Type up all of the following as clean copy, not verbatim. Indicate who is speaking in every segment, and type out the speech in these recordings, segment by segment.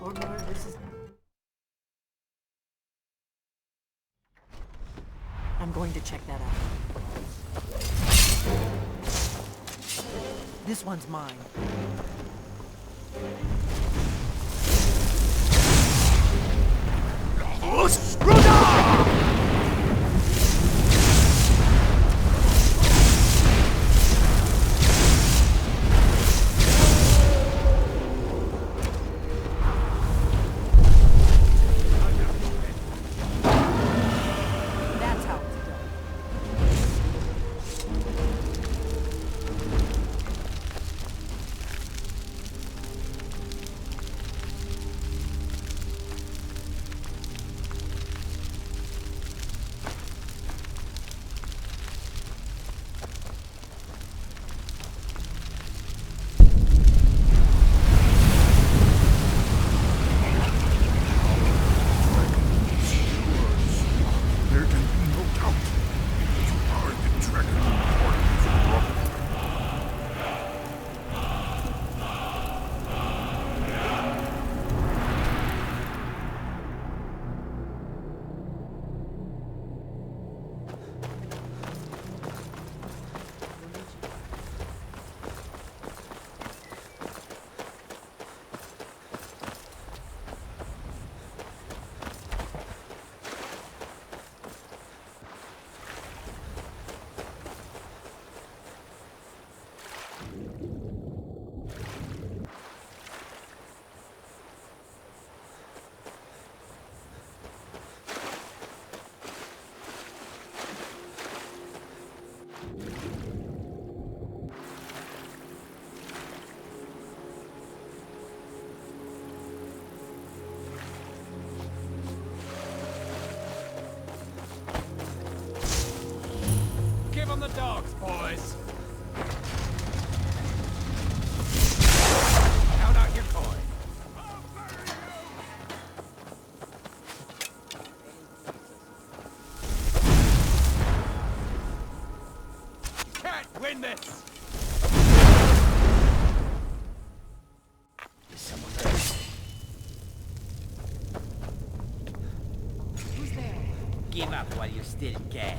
Speaker 1: Oh no, this is... I'm going to check that out. This one's mine. That's how it's done.
Speaker 2: There can be no doubt that you are the dragon born from rock.
Speaker 3: Give them the dogs, boys! Count out your coin. You can't win this!
Speaker 4: Is someone there?
Speaker 1: Who's there?
Speaker 4: Give up while you still can.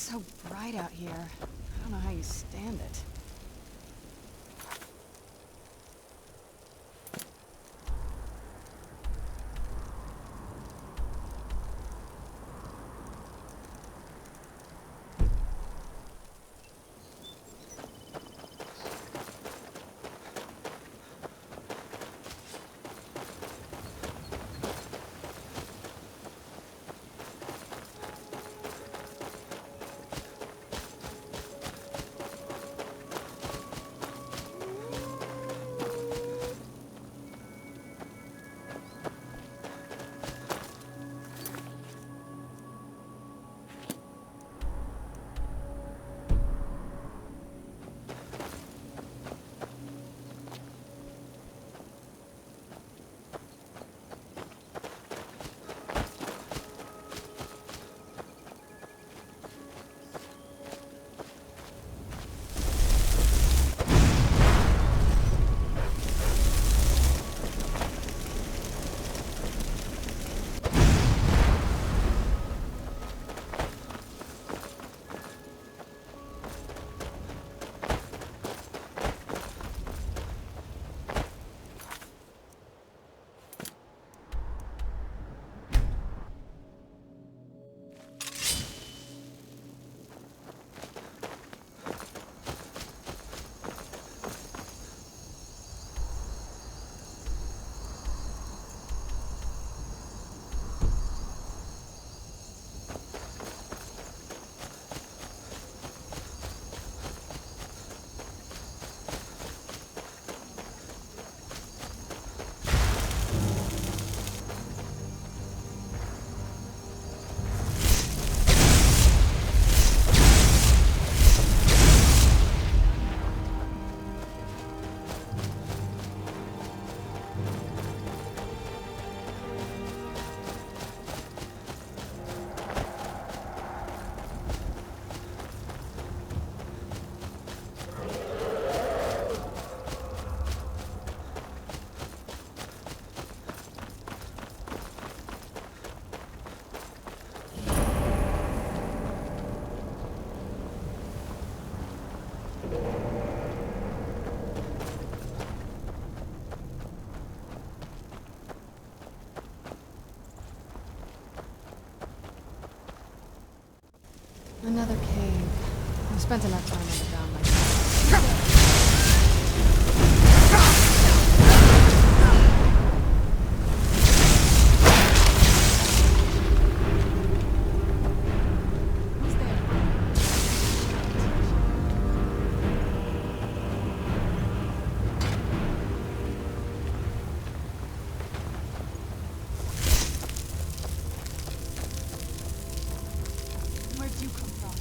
Speaker 5: so bright out here. I don't know how you stand it. Another cave. I've spent enough time underground like that. Who's there? Where'd you come from?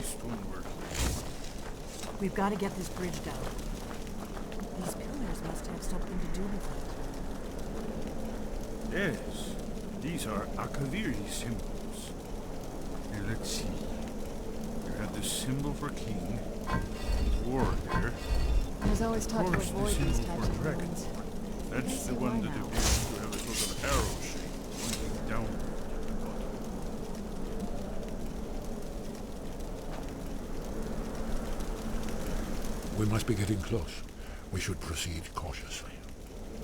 Speaker 2: stonework.
Speaker 1: We've got to get this bridge down. These pillars must have something to do with it.
Speaker 2: Yes, these are Akaviri symbols. Here, let's see. You have the symbol for king, war there.
Speaker 5: I was always
Speaker 2: Of
Speaker 5: taught to
Speaker 2: course, the
Speaker 5: avoid these
Speaker 2: symbol
Speaker 5: types
Speaker 2: for
Speaker 5: of
Speaker 2: dragon.
Speaker 5: ruins.
Speaker 2: That's
Speaker 1: see
Speaker 2: the
Speaker 1: why
Speaker 2: one that
Speaker 1: now.
Speaker 2: appears to have a sort of arrow shape pointing downward.
Speaker 6: We must be getting close. We should proceed cautiously.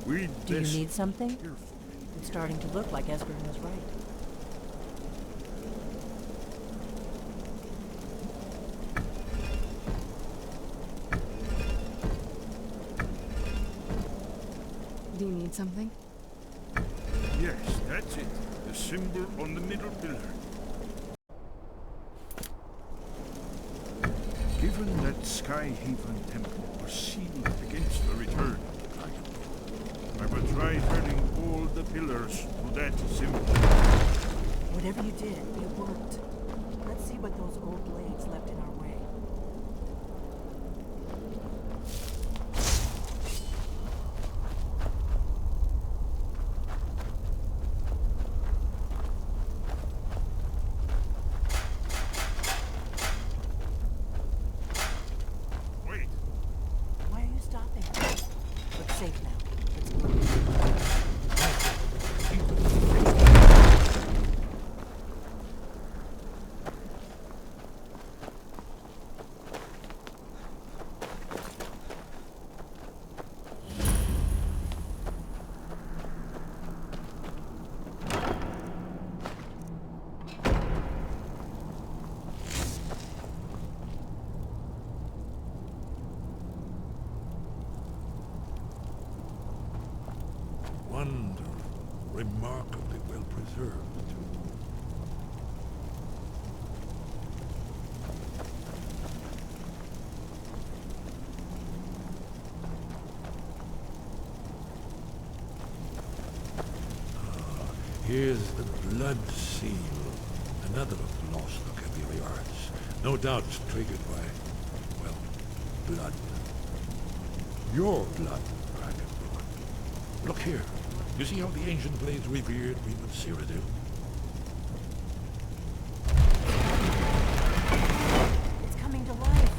Speaker 2: We'd
Speaker 1: Do you
Speaker 2: best
Speaker 1: need something?
Speaker 2: be careful.
Speaker 1: It's starting to look like Esbern was right.
Speaker 5: Do you need something?
Speaker 2: Yes, that's it. The symbol on the middle pillar. Given that Skyhaven temple was sealed against the return of the dragon, I will try turning all the pillars to that symbol.
Speaker 1: Whatever you did, it worked. Let's see what those old blades left in our way.
Speaker 2: Wait,
Speaker 1: Why are you stopping? Looks safe now. Let's go.
Speaker 6: Wonderful. Remarkably well preserved, too. Here's the blood seal. Another of the lost Akaviri arts. No doubt triggered by, well, blood. Your blood, Dragon. Look here. You see how the ancient blades revered me with Cyrodiil?
Speaker 1: It's coming to life.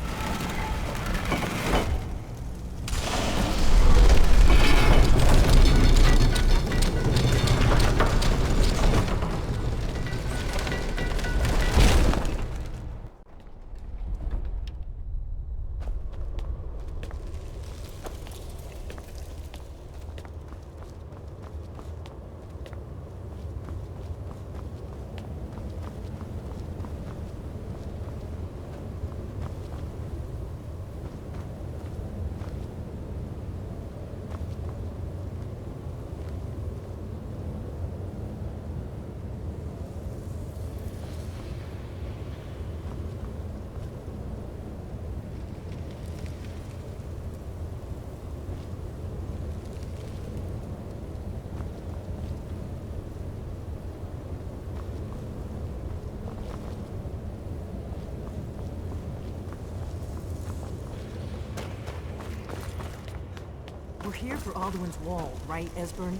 Speaker 1: We're here for Alduin's Wall, right, Esbern?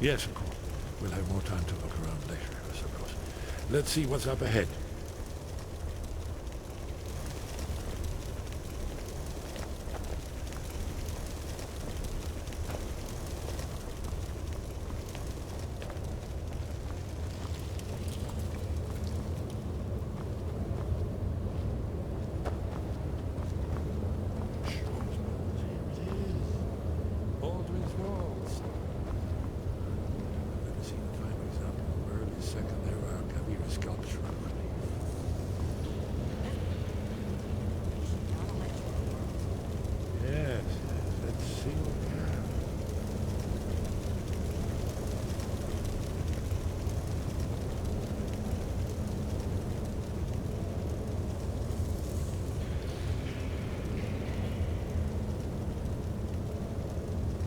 Speaker 6: Yes, of course. We'll have more time to look around later, I suppose. Let's see what's up ahead. Baldwin's Walls. I've never seen a fine example of early second era Kaviri sculpture. Yes, let's see what we have.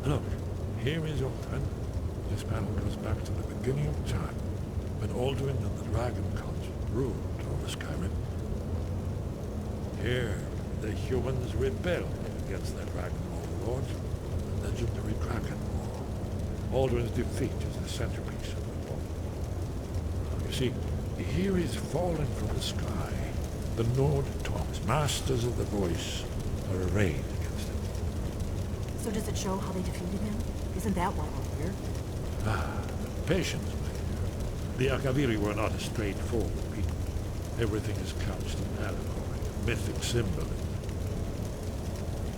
Speaker 6: Look, here is Alduin. This panel goes back to the beginning of time, when Alduin and the Dragon Cult ruled over Skyrim. Here, the humans rebelled against their dragon overlord, the legendary Dragon War. Alduin's defeat is the centerpiece of the book. You see, here is fallen from the sky. The Nord Tongs, masters of the voice, are arrayed against him.
Speaker 1: So does it show how they defeated him? Isn't that why we're here?
Speaker 6: Patience, my dear. The Akaviri were not a straightforward people. Everything is couched in allegory, mythic symbolism.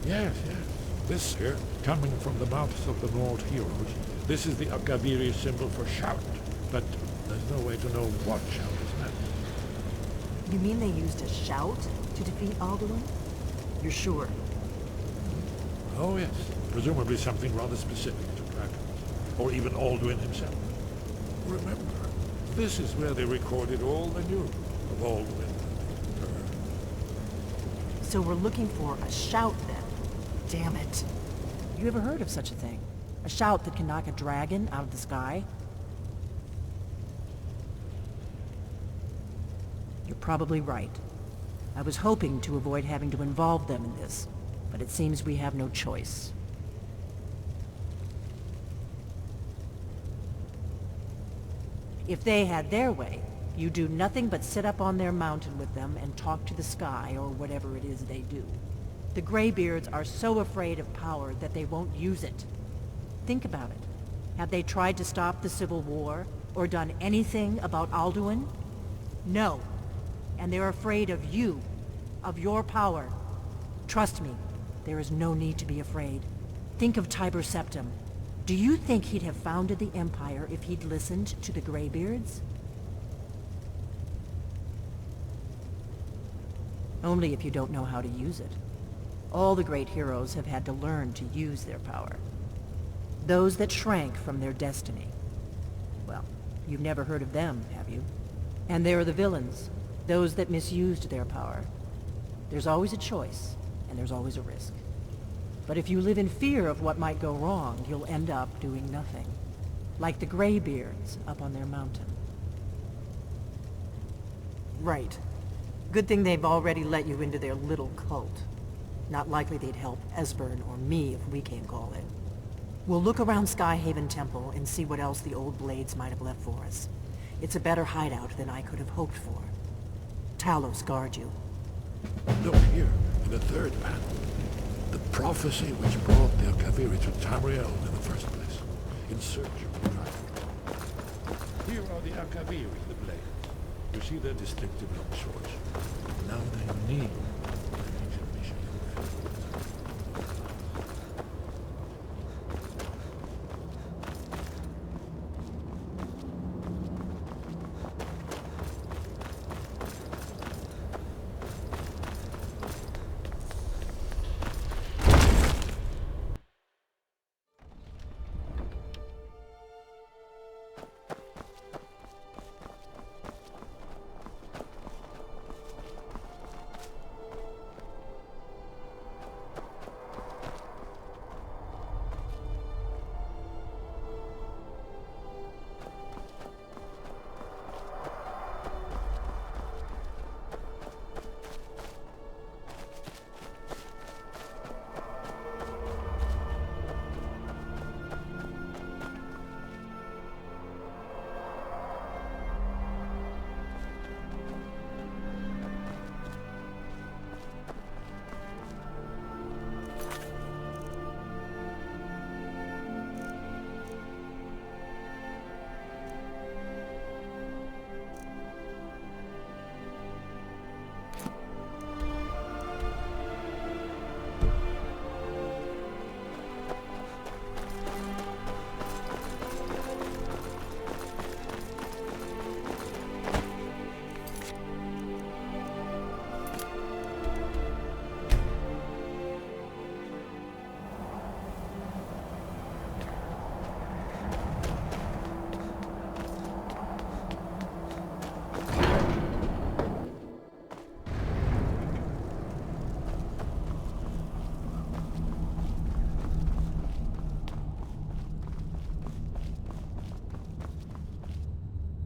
Speaker 6: Yes, yes. This here, coming from the mouths of the Nord heroes, this is the Akaviri symbol for shout. But there's no way to know what shout is meant.
Speaker 1: You mean they used a shout to defeat Alduin? You're sure?
Speaker 6: Oh yes, presumably something rather specific to dragons, or even Alduin himself. Remember, this is where they recorded all the news of Alduin and her.
Speaker 1: So we're looking for a shout then. Damn it. You ever heard of such a thing? A shout that can knock a dragon out of the sky? You're probably right. I was hoping to avoid having to involve them in this, but it seems we have no choice. If they had their way, you do nothing but sit up on their mountain with them and talk to the sky or whatever it is they do. The Greybeards are so afraid of power that they won't use it. Think about it. Have they tried to stop the Civil War or done anything about Alduin? No. And they're afraid of you, of your power. Trust me, there is no need to be afraid. Think of Tiber Septim. Do you think he'd have founded the Empire if he'd listened to the Greybeards? Only if you don't know how to use it. All the great heroes have had to learn to use their power. Those that shrank from their destiny. Well, you've never heard of them, have you? And there are the villains, those that misused their power. There's always a choice, and there's always a risk. But if you live in fear of what might go wrong, you'll end up doing nothing. Like the Greybeards up on their mountain. Right. Good thing they've already let you into their little cult. Not likely they'd help Esbern or me if we came calling. We'll look around Skyhaven Temple and see what else the old blades might have left for us. It's a better hideout than I could have hoped for. Talos guard you.
Speaker 6: Look here, in the third panel. The prophecy which brought the Akaviri to Tamriel in the first place, in search of the dragon. Here are the Akaviri, the blades. You see their distinctive long swords. Now they need an exhibition.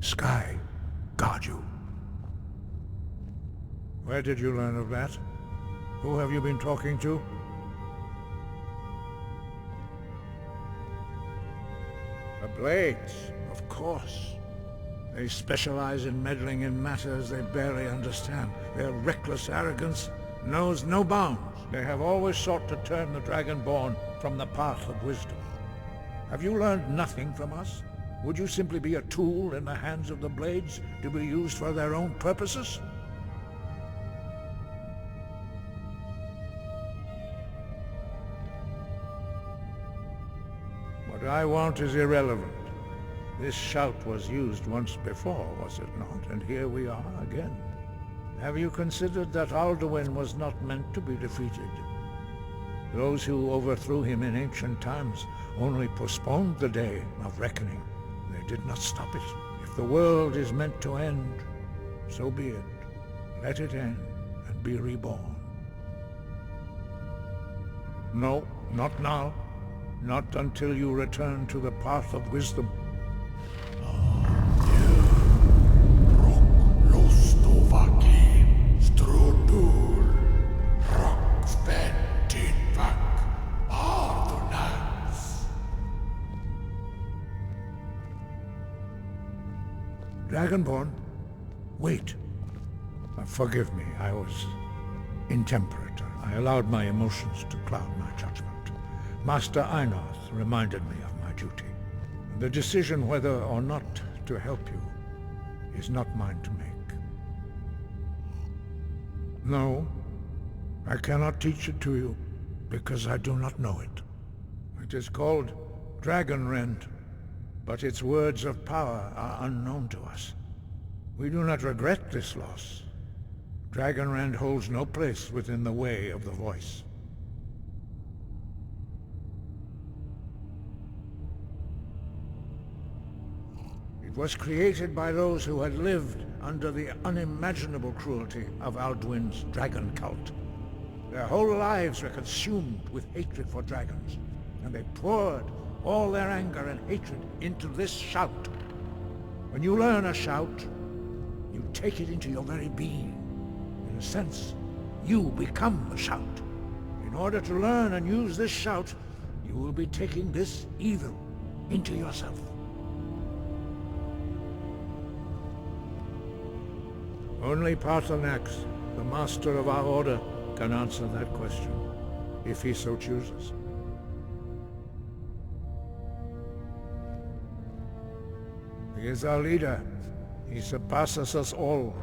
Speaker 6: Sky, guard you.
Speaker 2: Where did you learn of that?
Speaker 7: Who have you been talking to? The Blades, of course. They specialize in meddling in matters they barely understand. Their reckless arrogance knows no bounds. They have always sought to turn the Dragonborn from the path of wisdom. Have you learned nothing from us? Would you simply be a tool in the hands of the Blades to be used for their own purposes? What I want is irrelevant. This shout was used once before, was it not? And here we are again. Have you considered that Alduin was not meant to be defeated? Those who overthrew him in ancient times only postponed the day of reckoning. They did not stop it. If the world is meant to end, so be it. Let it end and be reborn. No, not now. Not until you return to the path of wisdom. Dragonborn, wait. Forgive me, I was intemperate. I allowed my emotions to cloud my judgment. Master Einarth reminded me of my duty. The decision whether or not to help you is not mine to make. No, I cannot teach it to you because I do not know it. It is called Dragonrend, but its words of power are unknown to us. We do not regret this loss. Dragonrend holds no place within the way of the voice. It was created by those who had lived under the unimaginable cruelty of Alduin's dragon cult. Their whole lives were consumed with hatred for dragons, and they poured all their anger and hatred into this shout. When you learn a shout, you take it into your very being. In a sense, you become the shout. In order to learn and use this shout, you will be taking this evil into yourself. Only Paarthurnax, the master of our order, can answer that question, if he so chooses. He is our leader. He surpasses us all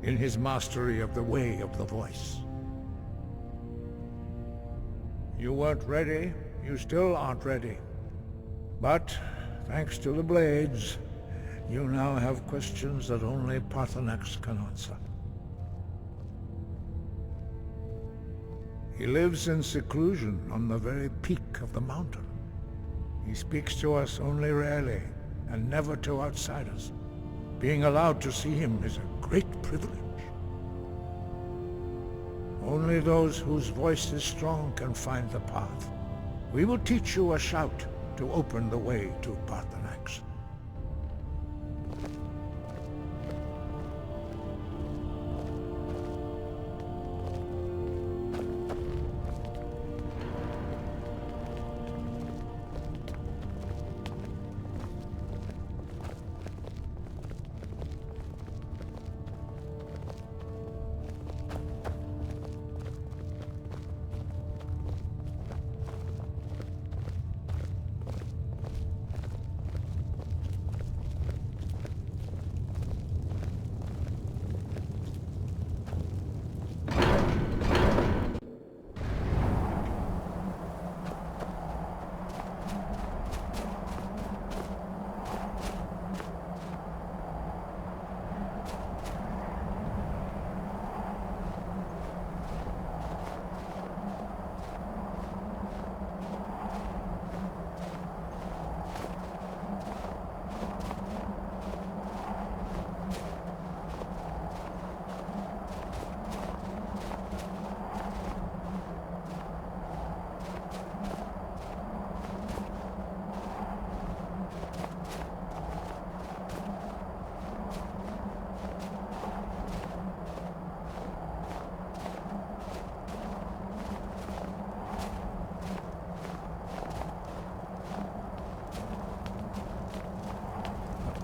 Speaker 7: in his mastery of the way of the voice. You weren't ready. You still aren't ready. But, thanks to the Blades, you now have questions that only Paarthurnax can answer. He lives in seclusion on the very peak of the mountain. He speaks to us only rarely, and never to outsiders. Being allowed to see him is a great privilege. Only those whose voice is strong can find the path. We will teach you a shout to open the way to Paarthurnax.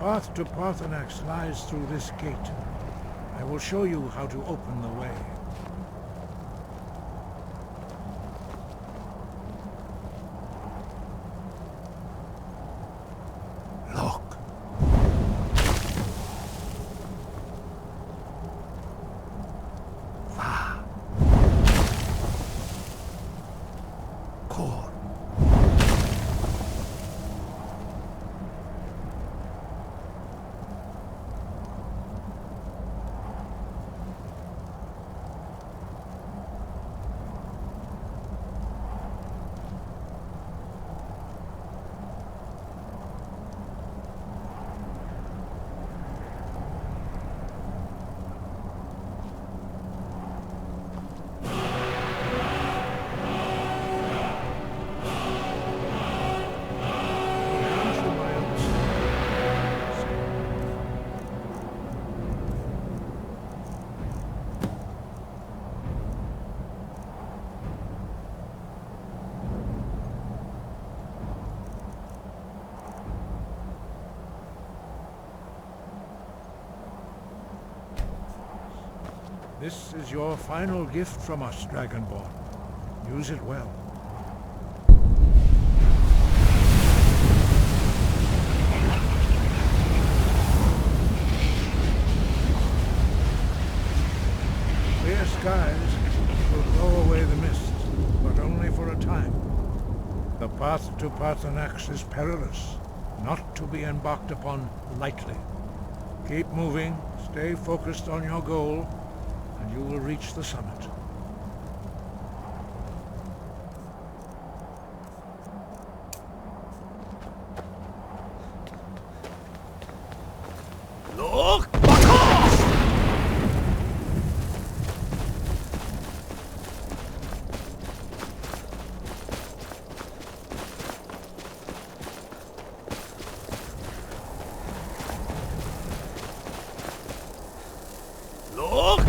Speaker 7: path to Parthenax lies through this gate. I will show you how to open the way. Look. Va. Cor. This is your final gift from us, Dragonborn. Use it well. Clear skies will blow away the mist, but only for a time. The path to Parthenax is perilous, not to be embarked upon lightly. Keep moving, stay focused on your goal, and you will reach the summit.
Speaker 3: Look! Back off! Look!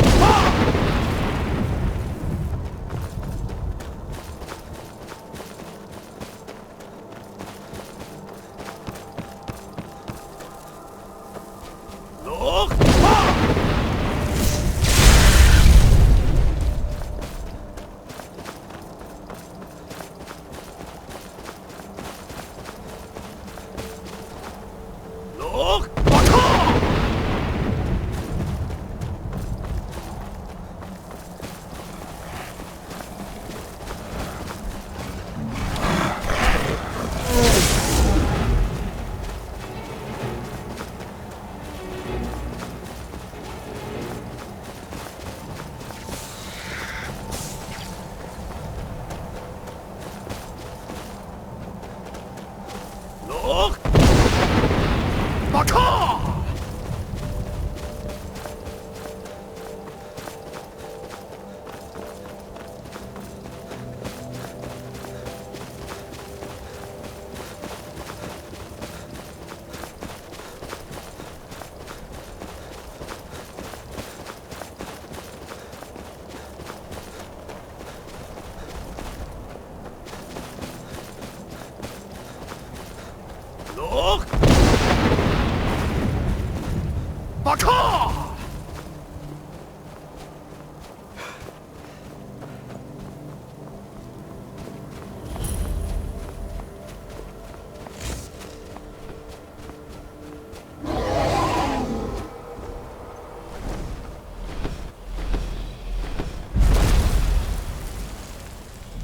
Speaker 3: Look! Look! Back off! Look! Baka! Look! Baka!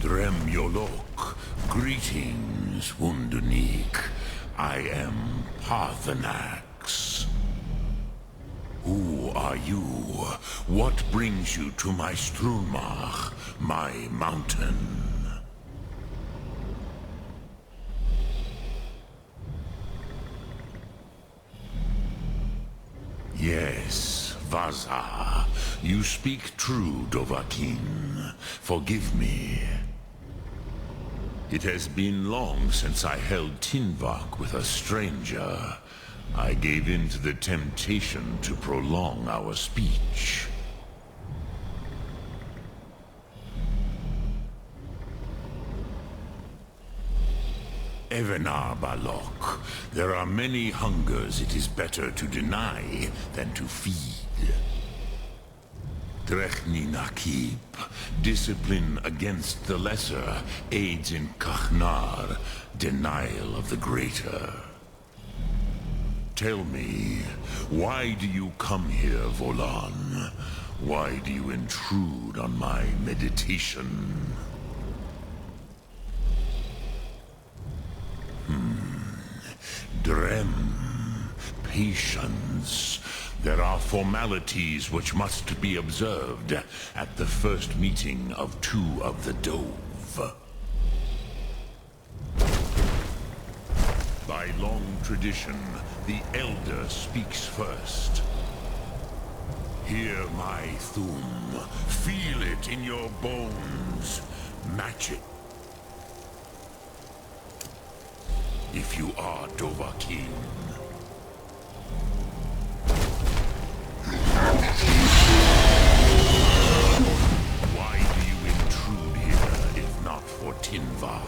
Speaker 8: Dremyolok, greetings, Wundernik. I am Parthenax. Who are you? What brings you to my Strunmach, my mountain? Yes, Vaza. You speak true, Dovahkiin. Forgive me. It has been long since I held Tinvak with a stranger. I gave in to the temptation to prolong our speech. Evenar Balok, there are many hungers it is better to deny than to feed. Drechni Nakib, discipline against the lesser, aids in Kachnar, denial of the greater. Tell me, why do you come here, Volan? Why do you intrude on my meditation? Drem, patience. There are formalities which must be observed at the first meeting of two of the Dove. By long tradition, the Elder speaks first. Hear my Thum. Feel it in your bones. Match it. If you are Dovahkiin. Why do you intrude here, if not for Tinvak?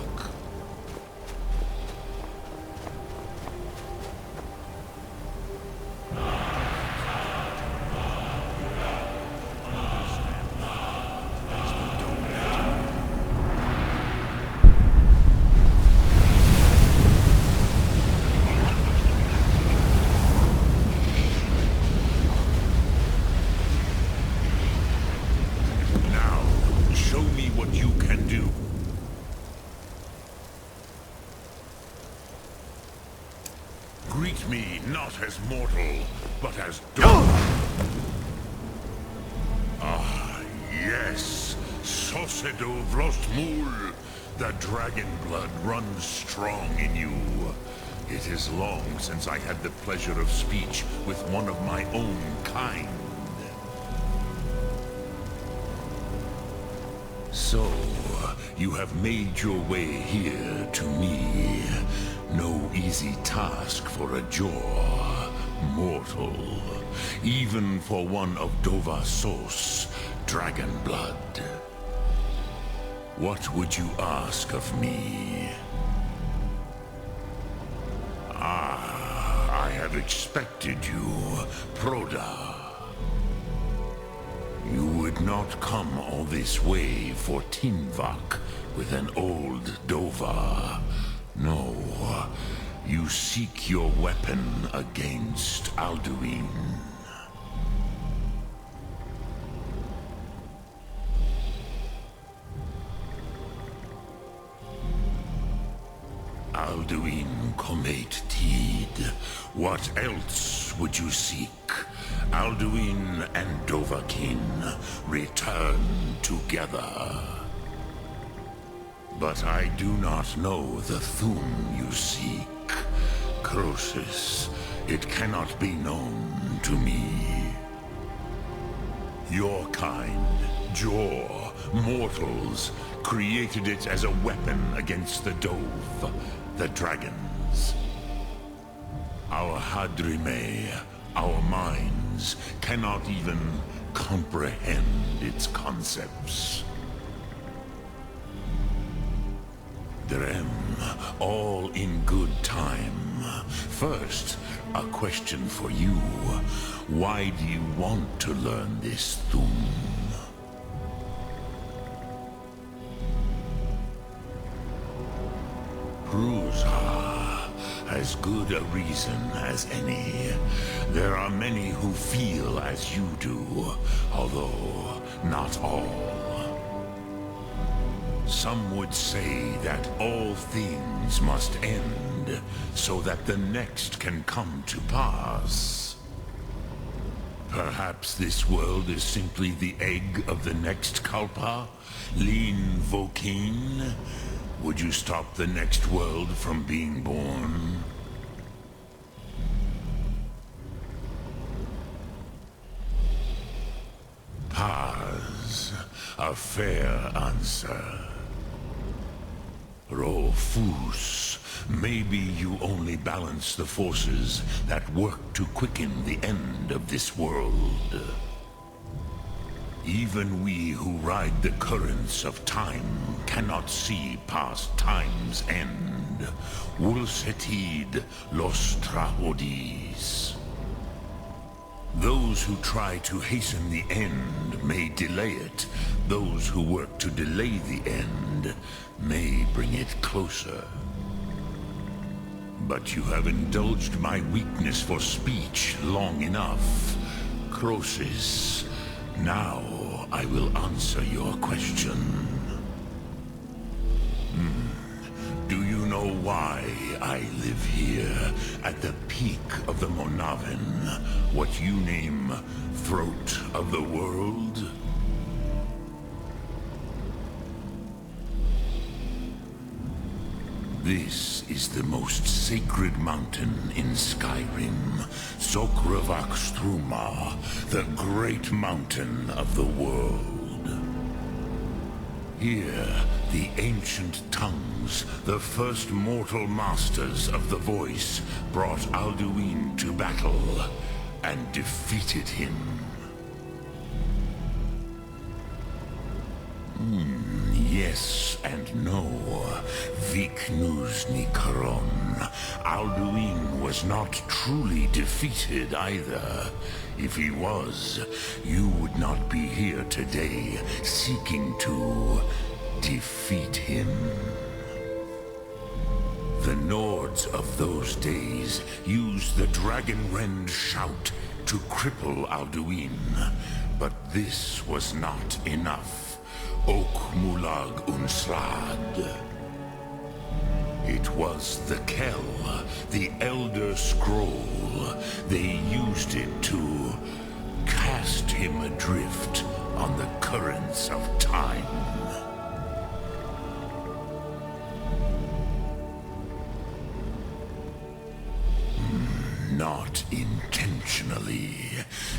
Speaker 8: Greet me not as mortal, but as Ah, yes, Sosedo Vrostmul. The dragon blood runs strong in you. It is long since I had the pleasure of speech with one of my own kind. So, you have made your way here to me. No easy task for a jaw, mortal. Even for one of Dovahsos, dragon blood. What would you ask of me? Ah, I have expected you, Proda. You would not come all this way for Tinvak with an old Dova. No, you seek your weapon against Alduin. Alduin Comet Tid. What else would you seek? Alduin and Dovahkiin return together. But I do not know the Thum you seek. Croesus, it cannot be known to me. Your kind, Jor, mortals, created it as a weapon against the Dove, the dragons. Our Hadrime, our minds, cannot even comprehend its concepts. Drem, all in good time. First, a question for you. Why do you want to learn this Thum? Prusa, as good a reason as any. There are many who feel as you do, although not all. Some would say that all things must end, so that the next can come to pass. Perhaps this world is simply the egg of the next Kalpa? Lean Vokin? Would you stop the next world from being born? Paz, a fair answer. Rofus, maybe you only balance the forces that work to quicken the end of this world. Even we who ride the currents of time cannot see past time's end. Wulsetid los trahodis. Those who try to hasten the end may delay it. Those who work to delay the end may bring it closer. But you have indulged my weakness for speech long enough. Croesus, now I will answer your question. Do you know why I live here, at the peak of the Monavin, what you name throat of the world? This is the most sacred mountain in Skyrim, Sokravak Struma, the great mountain of the world. Here, the ancient tongues, the first mortal masters of the voice, brought Alduin to battle and defeated him. Yes and no. Viknuzny Karon. Alduin was not truly defeated either. If he was, you would not be here today seeking to defeat him. The Nords of those days used the Dragonrend shout to cripple Alduin, but this was not enough. Ok Mulag Unslad. It was the Kell, the Elder Scroll. They used it to cast him adrift on the currents of time. Not intentionally.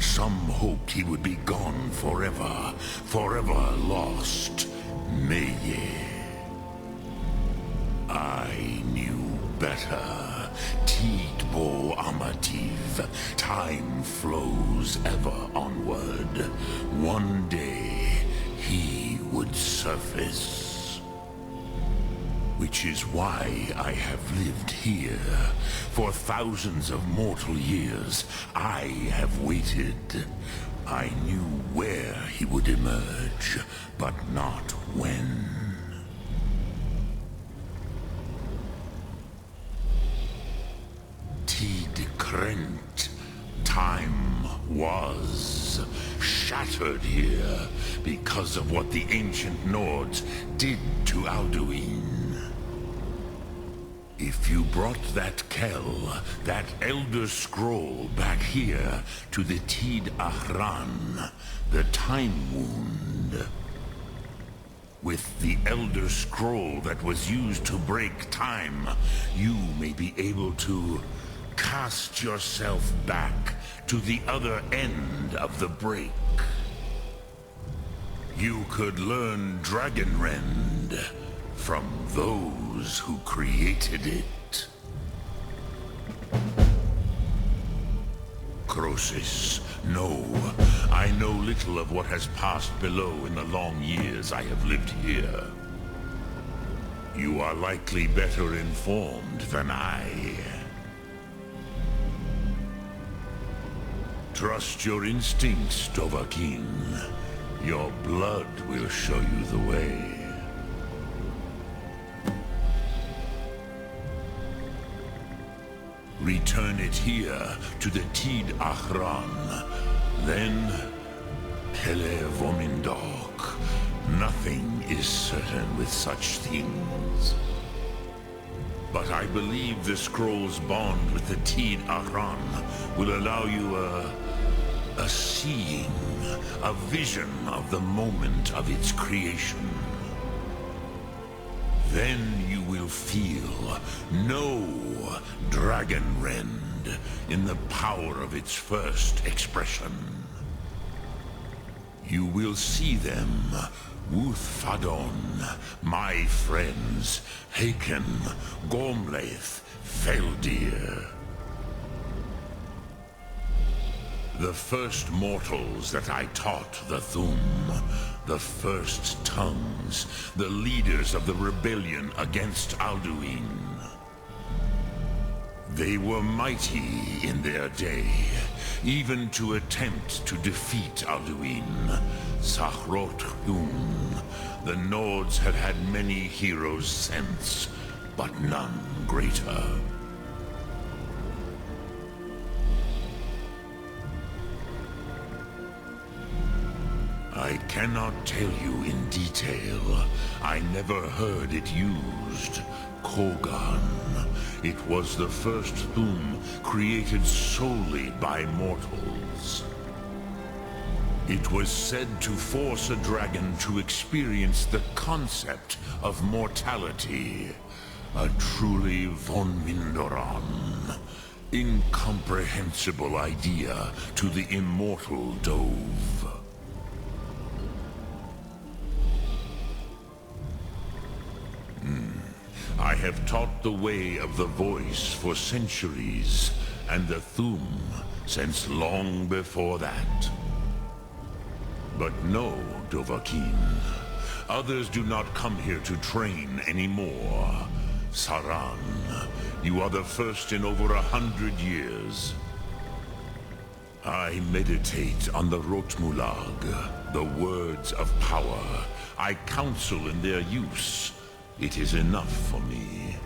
Speaker 8: Some hoped he would be gone forever, forever lost. Meye. I knew better. Tidbo Amativ. Time flows ever onward. One day, he would surface. Which is why I have lived here. For thousands of mortal years, I have waited. I knew where he would emerge, but not when. Tid Krent. Time was shattered here because of what the ancient Nords did to Alduin. If you brought that Kell, that Elder Scroll back here to the Tid Ahran, the Time Wound, with the Elder Scroll that was used to break time, you may be able to cast yourself back to the other end of the break. You could learn Dragonrend from those who created it. Croesus, no. I know little of what has passed below in the long years I have lived here. You are likely better informed than I. Trust your instincts, Dovahkiin. Your blood will show you the way. Return it here to the Tid Ahran. Then, Pele Vomindok. Nothing is certain with such things. But I believe the scroll's bond with the Tid Ahran will allow you a seeing, a vision of the moment of its creation. Then you will feel, know Dragonrend in the power of its first expression. You will see them, Wuthfadon, my friends, Haken, Gormlaith, Feldir. The first mortals that I taught the Thum, the first tongues, the leaders of the rebellion against Alduin. They were mighty in their day, even to attempt to defeat Alduin. Sahrot Hum. The Nords have had many heroes since, but none greater. I cannot tell you in detail. I never heard it used. Kogan. It was the first Thum created solely by mortals. It was said to force a dragon to experience the concept of mortality. A truly von Mindoran. Incomprehensible idea to the immortal Dove. I have taught the way of the voice for centuries, and the Thum since long before that. But no, Dovahkiin. Others do not come here to train anymore. Saran, you are the first in over 100 years. I meditate on the Rotmulag, the words of power. I counsel in their use. It is enough for me.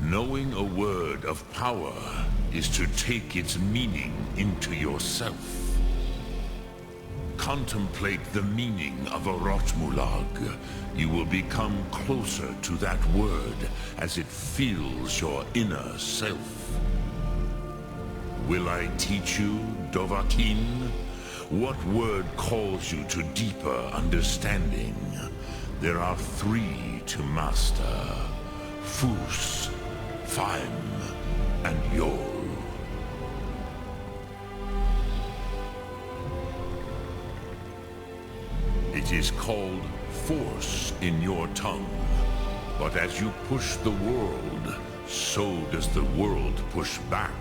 Speaker 8: Knowing a word of power is to take its meaning into yourself. Contemplate the meaning of a Rotmulag. You will become closer to that word as it fills your inner self. Will I teach you, Dovahkiin? What word calls you to deeper understanding? There are 3 to master. Fus, Faim, and Yol. It is called force in your tongue. But as you push the world, so does the world push back.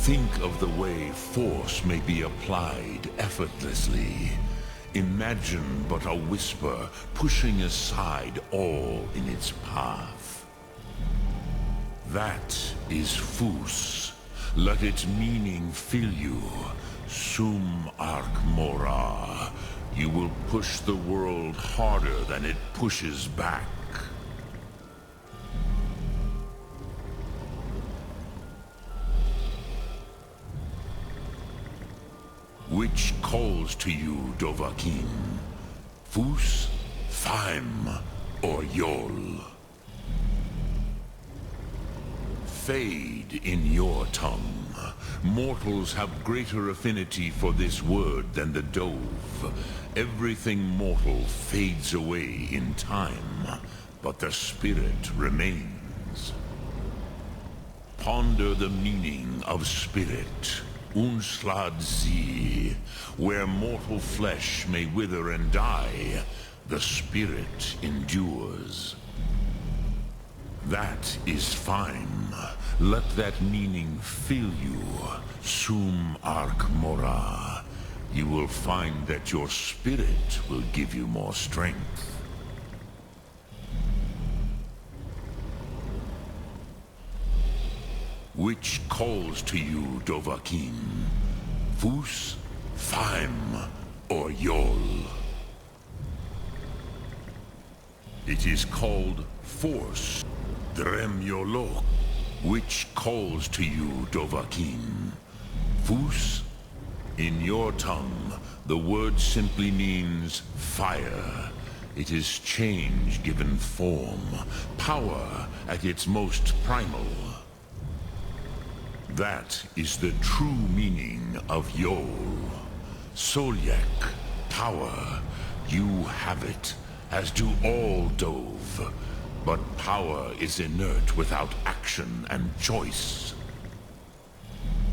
Speaker 8: Think of the way force may be applied effortlessly. Imagine but a whisper pushing aside all in its path. That is Fus. Let its meaning fill you. Sum Ark Mora. You will push the world harder than it pushes back. Which calls to you, Dovahkiin? Fus, Faim, or Yol? Fade in your tongue. Mortals have greater affinity for this word than the Dove. Everything mortal fades away in time, but the spirit remains. Ponder the meaning of spirit. Unslad Zi, where mortal flesh may wither and die, the spirit endures. That is fine. Let that meaning fill you. Sum Ark Mora. You will find that your spirit will give you more strength. Which calls to you, Dovahkiin? Fus, Faim, or Yol? It is called Force, Drem Yolok. Which calls to you, Dovahkiin? Fus? In your tongue, the word simply means fire. It is change given form, power at its most primal. That is the true meaning of Yol. Solyek, power. You have it, as do all Dove. But power is inert without action and choice.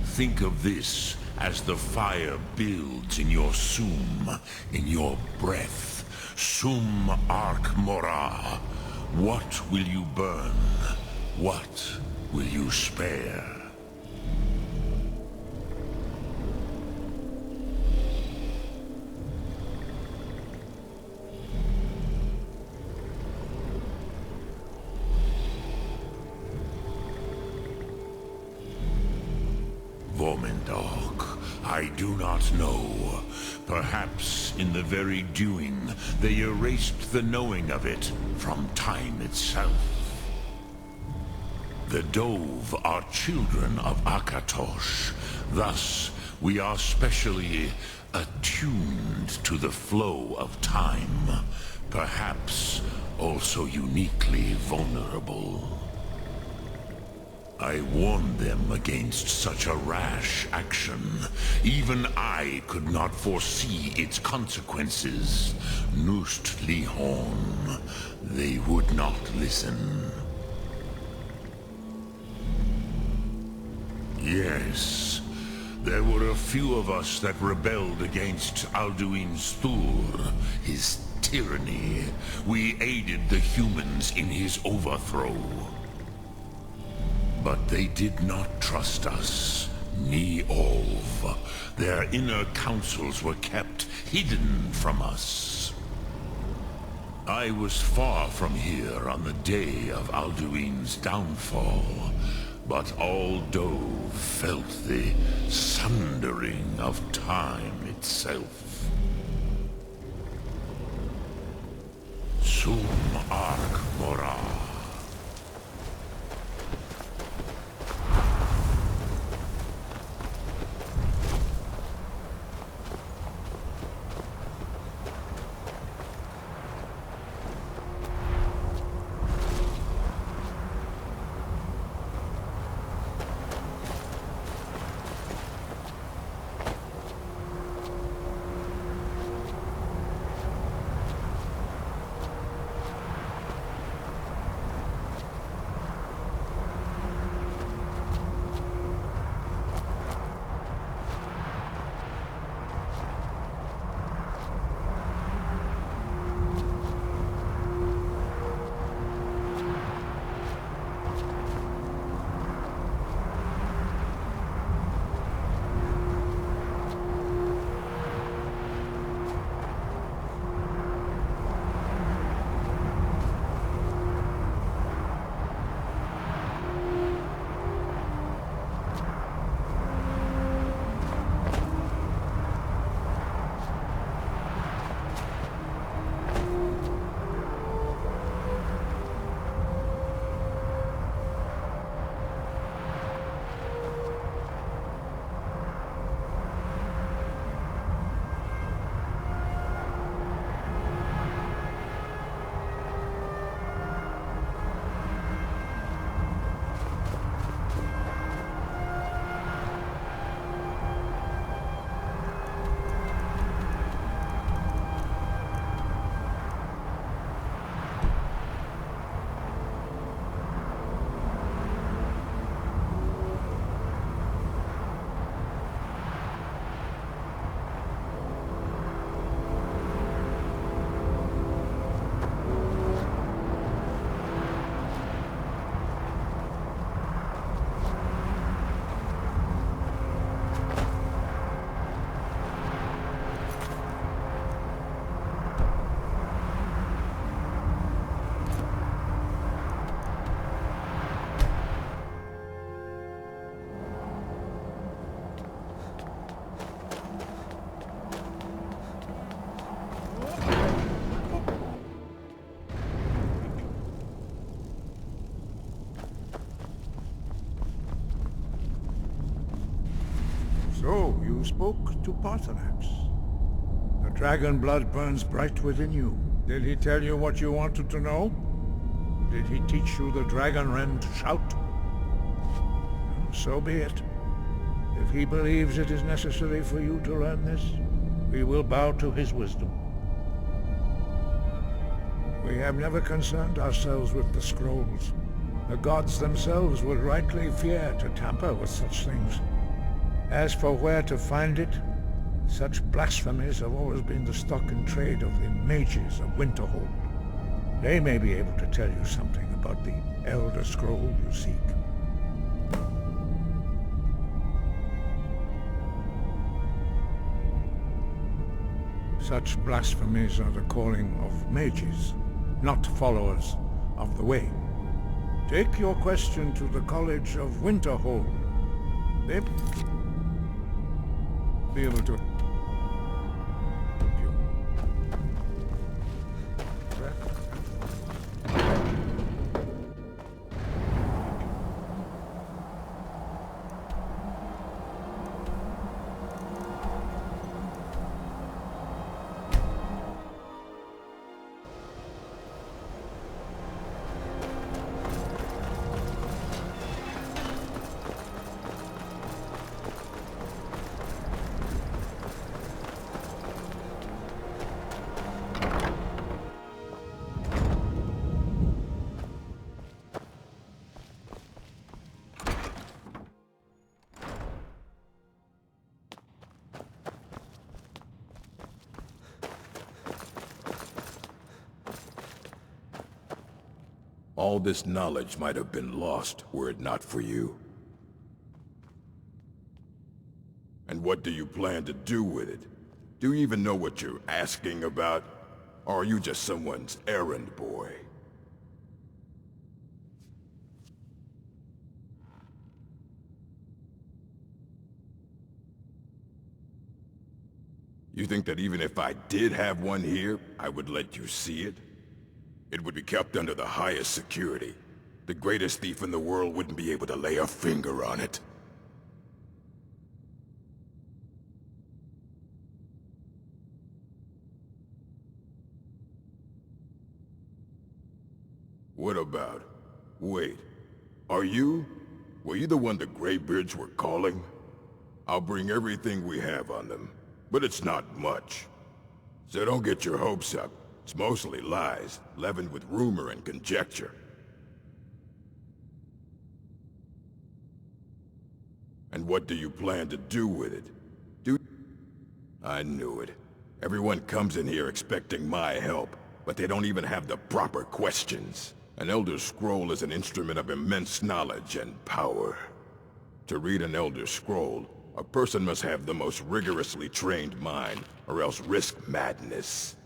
Speaker 8: Think of this as the fire builds in your Sum, in your breath. Sum Ark Mora. What will you burn? What will you spare? Vormendok, I do not know. Perhaps in the very doing, they erased the knowing of it from time itself. The Dove are children of Akatosh. Thus, we are specially attuned to the flow of time. Perhaps also uniquely vulnerable. I warned them against such a rash action. Even I could not foresee its consequences. Nust Lihon, they would not listen. Yes, there were a few of us that rebelled against Alduin Stur, his tyranny. We aided the humans in his overthrow. But they did not trust us, ni Ov. Their inner councils were kept hidden from us. I was far from here on the day of Alduin's downfall, but all Dove felt the sundering of time itself. Sum Ark Mora.
Speaker 7: So, you spoke to Paarthurnax. The dragon blood burns bright within you. Did he tell you what you wanted to know? Did he teach you the dragon wren to shout? So be it. If he believes it is necessary for you to learn this, we will bow to his wisdom. We have never concerned ourselves with the scrolls. The gods themselves would rightly fear to tamper with such things. As for where to find it, such blasphemies have always been the stock in trade of the mages of Winterhold. They may be able to tell you something about the Elder Scroll you seek. Such blasphemies are the calling of mages, not followers of the Way. Take your question to the College of Winterhold. They'll be able to help you.
Speaker 9: All this knowledge might have been lost were it not for you. And what do you plan to do with it? Do you even know what you're asking about? Or are you just someone's errand boy? You think that even if I did have one here, I would let you see it? It would be kept under the highest security. The greatest thief in the world wouldn't be able to lay a finger on it. What about? Wait. Are you? Were you the one the Greybeards were calling? I'll bring everything we have on them. But it's not much. So don't get your hopes up. It's mostly lies, leavened with rumor and conjecture. And what do you plan to do with it? I knew it. Everyone comes in here expecting my help, but they don't even have the proper questions. An Elder Scroll is an instrument of immense knowledge and power. To read an Elder Scroll, a person must have the most rigorously trained mind, or else risk madness.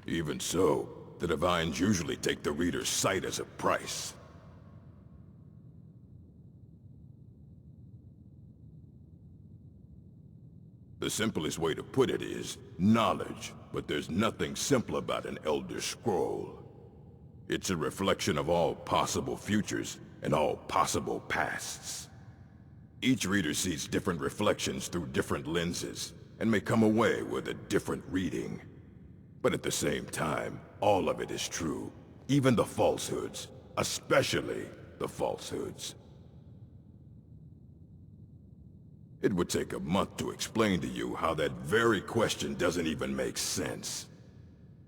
Speaker 9: Even so, the Divines usually take the reader's sight as a price. The simplest way to put it is knowledge, but there's nothing simple about an Elder Scroll. It's a reflection of all possible futures and all possible pasts. Each reader sees different reflections through different lenses, and may come away with a different reading. But at the same time, all of it is true. Even the falsehoods. Especially the falsehoods. It would take a month to explain to you how that very question doesn't even make sense.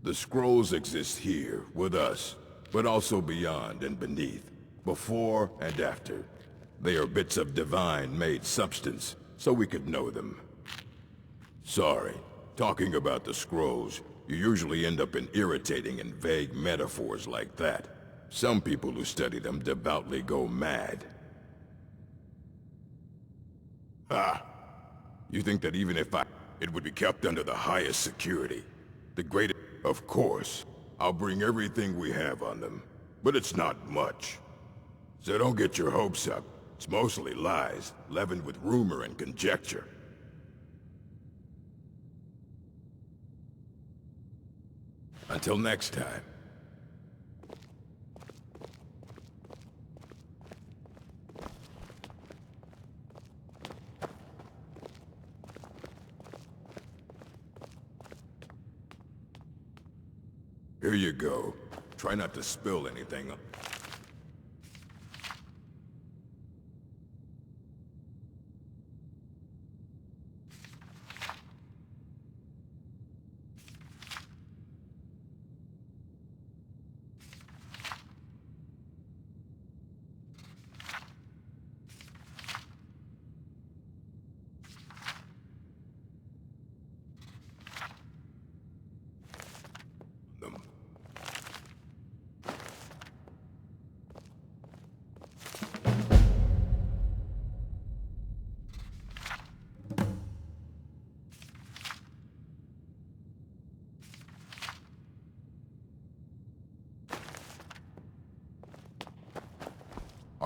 Speaker 9: The scrolls exist here, with us, but also beyond and beneath, before and after. They are bits of divine-made substance, so we could know them. Sorry, talking about the scrolls, you usually end up in irritating and vague metaphors like that. Some people who study them devoutly go mad. Ah! You think that even if it would be kept under the highest security. The greatest... Of course. I'll bring everything we have on them. But it's not much. So don't get your hopes up. It's mostly lies, leavened with rumor and conjecture. Until next time. Here you go. Try not to spill anything.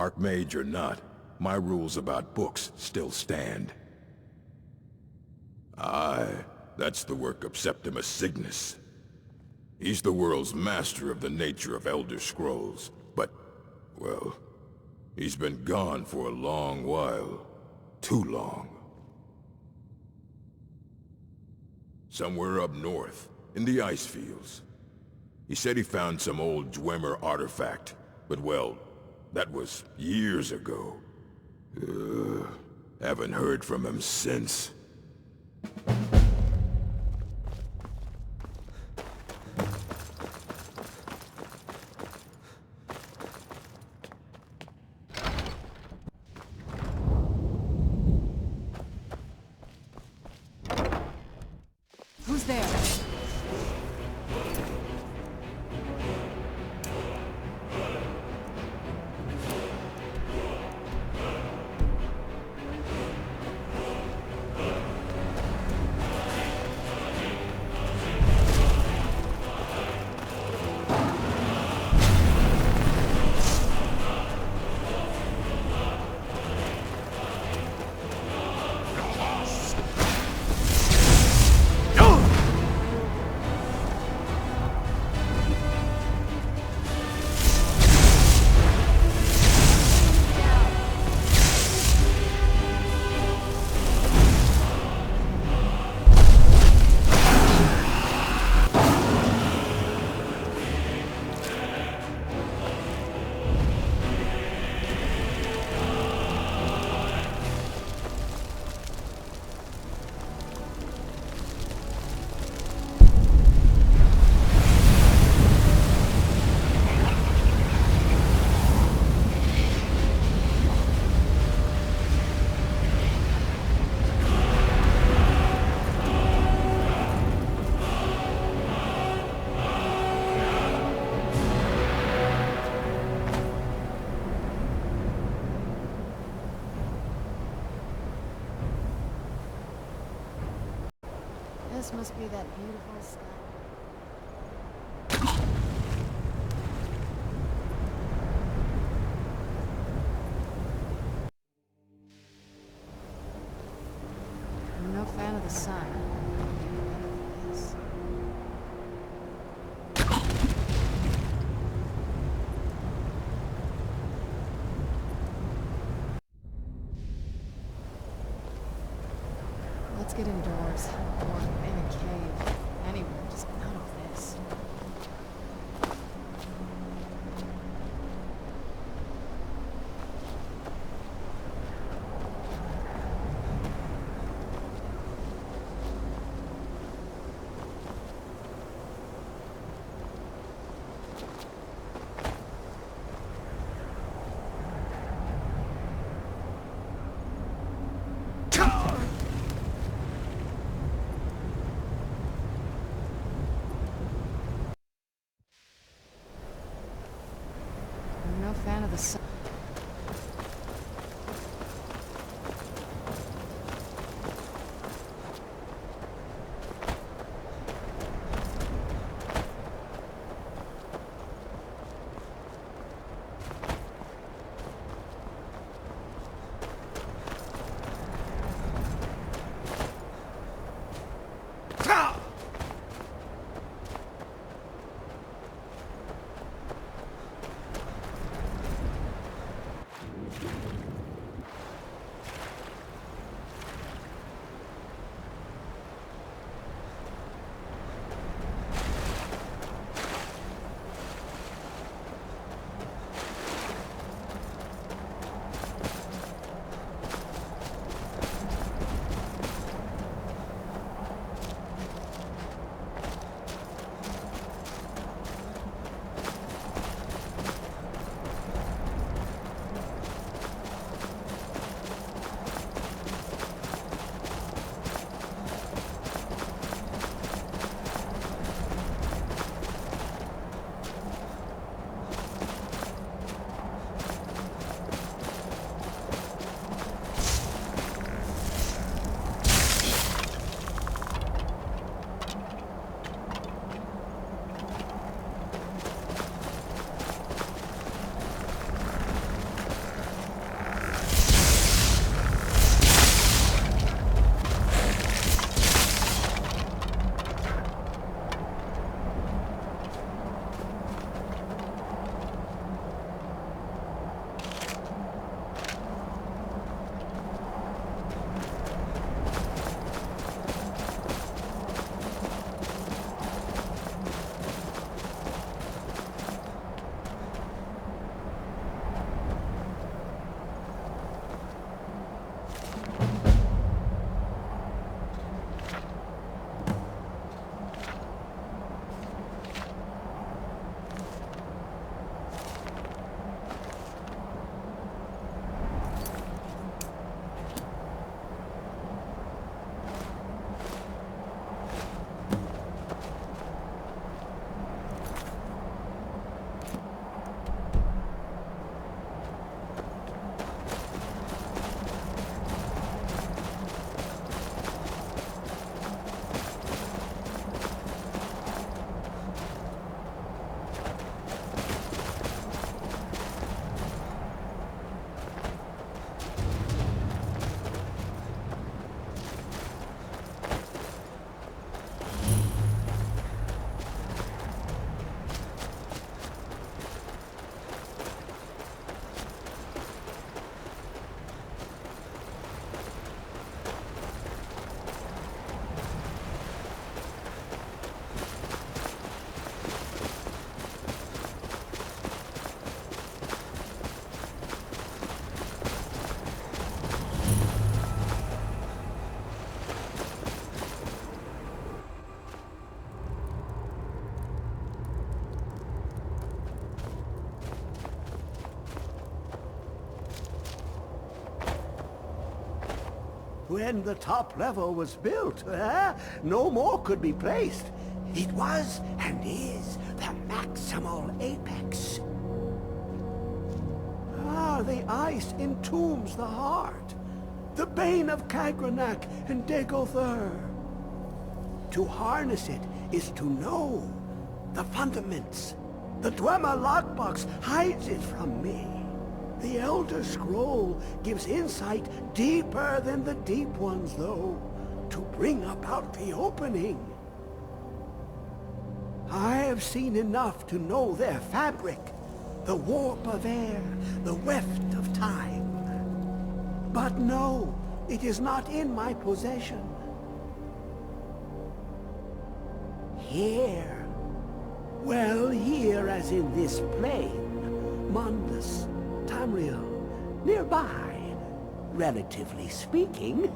Speaker 9: Archmage or not, my rules about books still stand. Aye, that's the work of Septimus Signus. He's the world's master of the nature of Elder Scrolls, but, well, he's been gone for a long while. Too long. Somewhere up north, in the ice fields. He said he found some old Dwemer artifact, but well, that was years ago. Haven't heard from him since.
Speaker 5: Who's there? This must be that beautiful sky. I'm no fan of the sun. Yes. Let's get indoors. Or in a cave. Anywhere, just out of this.
Speaker 3: When the top level was built, no more could be placed. It was and is the maximal apex. The ice entombs the heart, the bane of Kagranak and Degother. To harness it is to know the fundaments. The Dwemer lockbox hides it from me. The Elder Scroll gives insight deeper than the deep ones, though, to bring about the opening. I have seen enough to know their fabric, the warp of air, the weft of time. But no, it is not in my possession. Here. Well, here as in this plane, Mundus, Tamriel, nearby, relatively speaking.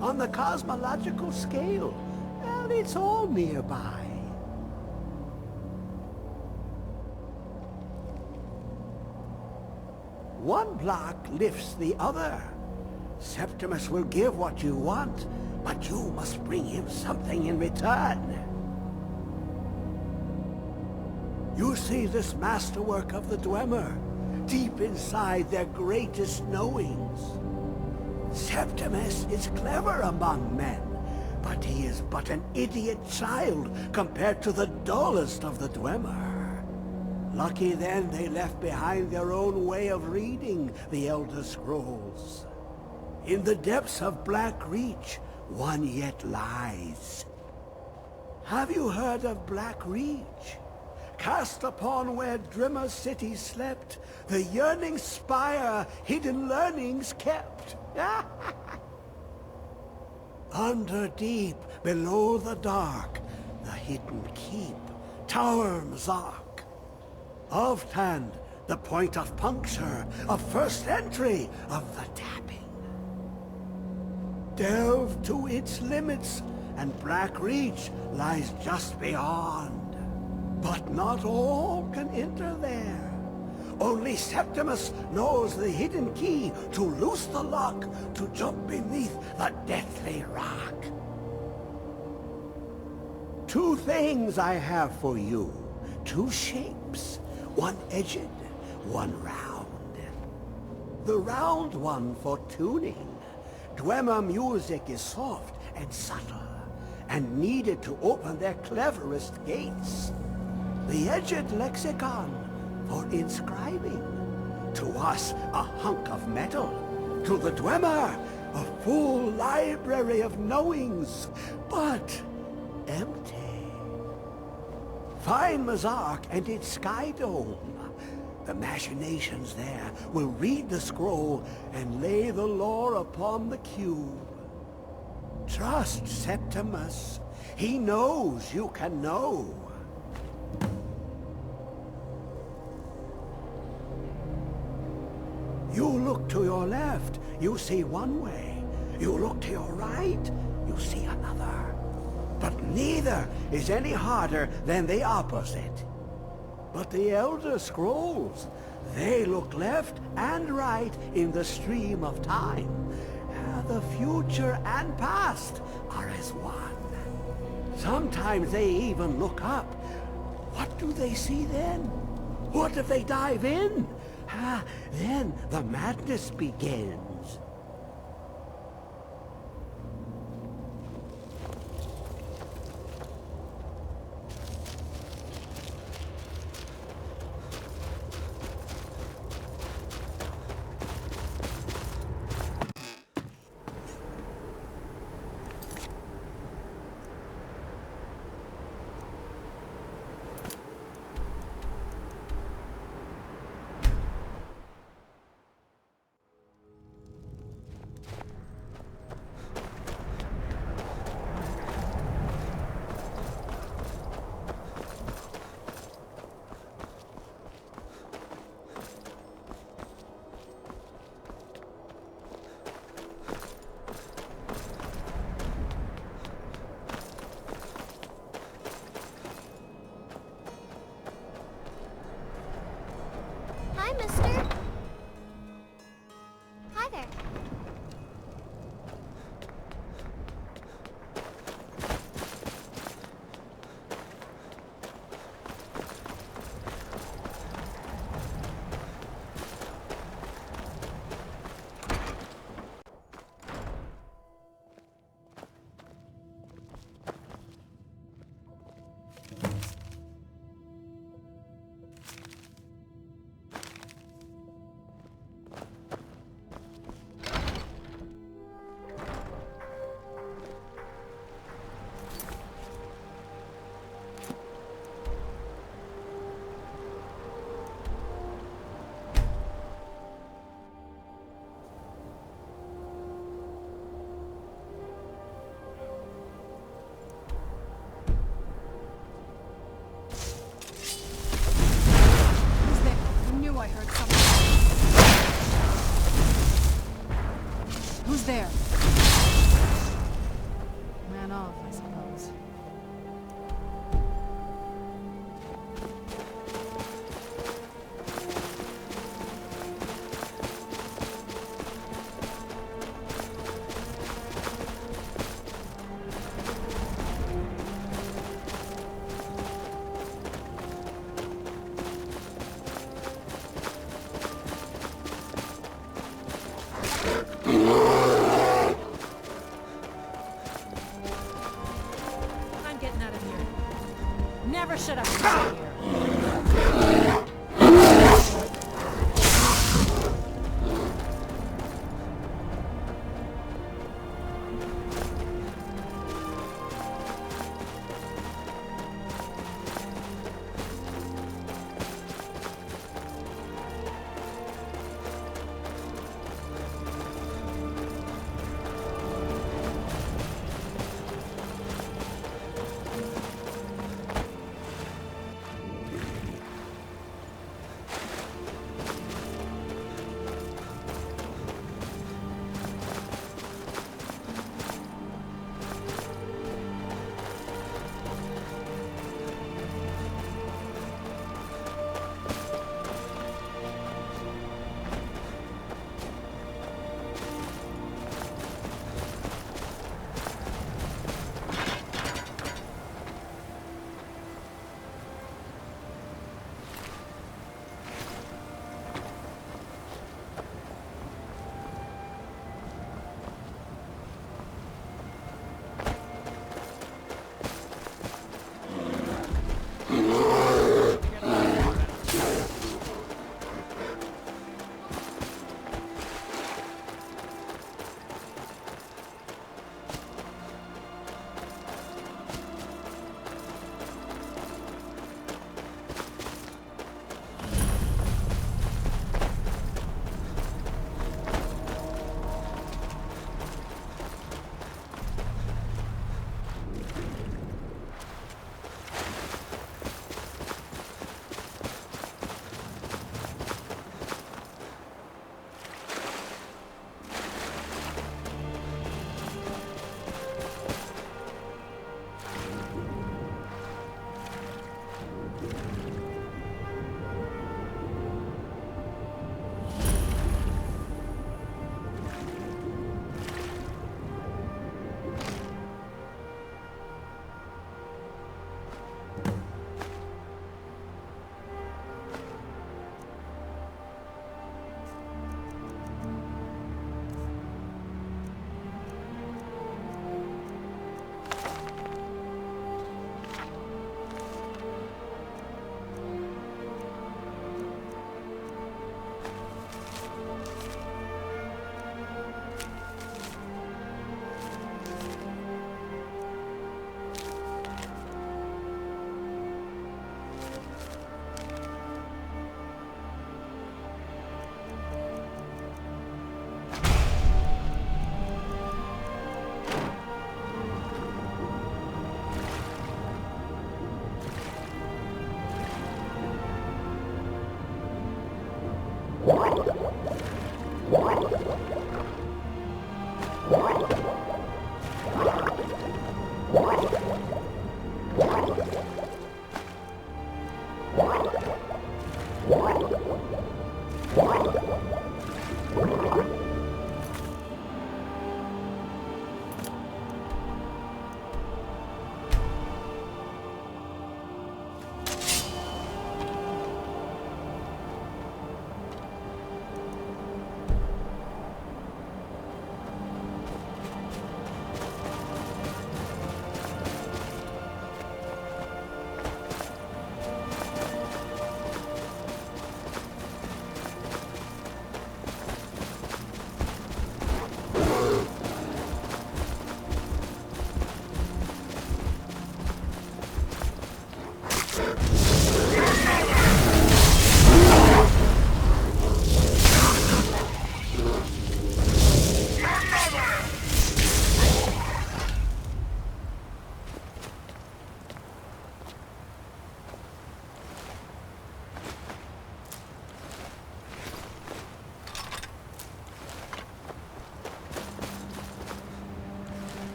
Speaker 3: On the cosmological scale, well, it's all nearby. One block lifts the other. Septimus will give what you want, but you must bring him something in return. You see this masterwork of the Dwemer, deep inside their greatest knowings. Septimus is clever among men, but he is but an idiot child compared to the dullest of the Dwemer. Lucky then they left behind their own way of reading the Elder Scrolls. In the depths of Black Reach, one yet lies. Have you heard of Black Reach? Cast upon where Drimmer city slept, the yearning spire hidden learnings kept. Under deep, below the dark, the hidden keep, Tower Mzark. Of Tand, the point of puncture, of first entry, of the tapping. Delve to its limits, and Black Reach lies just beyond. But not all can enter there. Only Septimus knows the hidden key to loose the lock, to jump beneath the deathly rock. Two things I have for you. Two shapes. One edged, one round. The round one for tuning. Dwemer music is soft and subtle, and needed to open their cleverest gates. The edged lexicon for inscribing. To us, a hunk of metal. To the Dwemer, a full library of knowings, but empty. Find Mzark and its sky dome. The machinations there will read the scroll and lay the lore upon the cube. Trust Septimus. He knows you can know. You look to your left, you see one way. You look to your right, you see another. But neither is any harder than the opposite. But the Elder Scrolls, they look left and right in the stream of time. The future and past are as one. Sometimes they even look up. What do they see then? What if they dive in? Then the madness begins.
Speaker 5: Who's there? Man off, I suppose.
Speaker 1: I'm getting out of here. Never should have come here.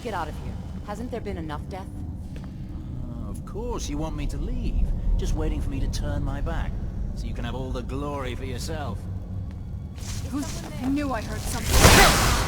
Speaker 10: get out of here. Hasn't there been enough death?
Speaker 11: Of course you want me to leave. Just waiting for me to turn my back. So you can have all the glory for yourself.
Speaker 5: I knew I heard something.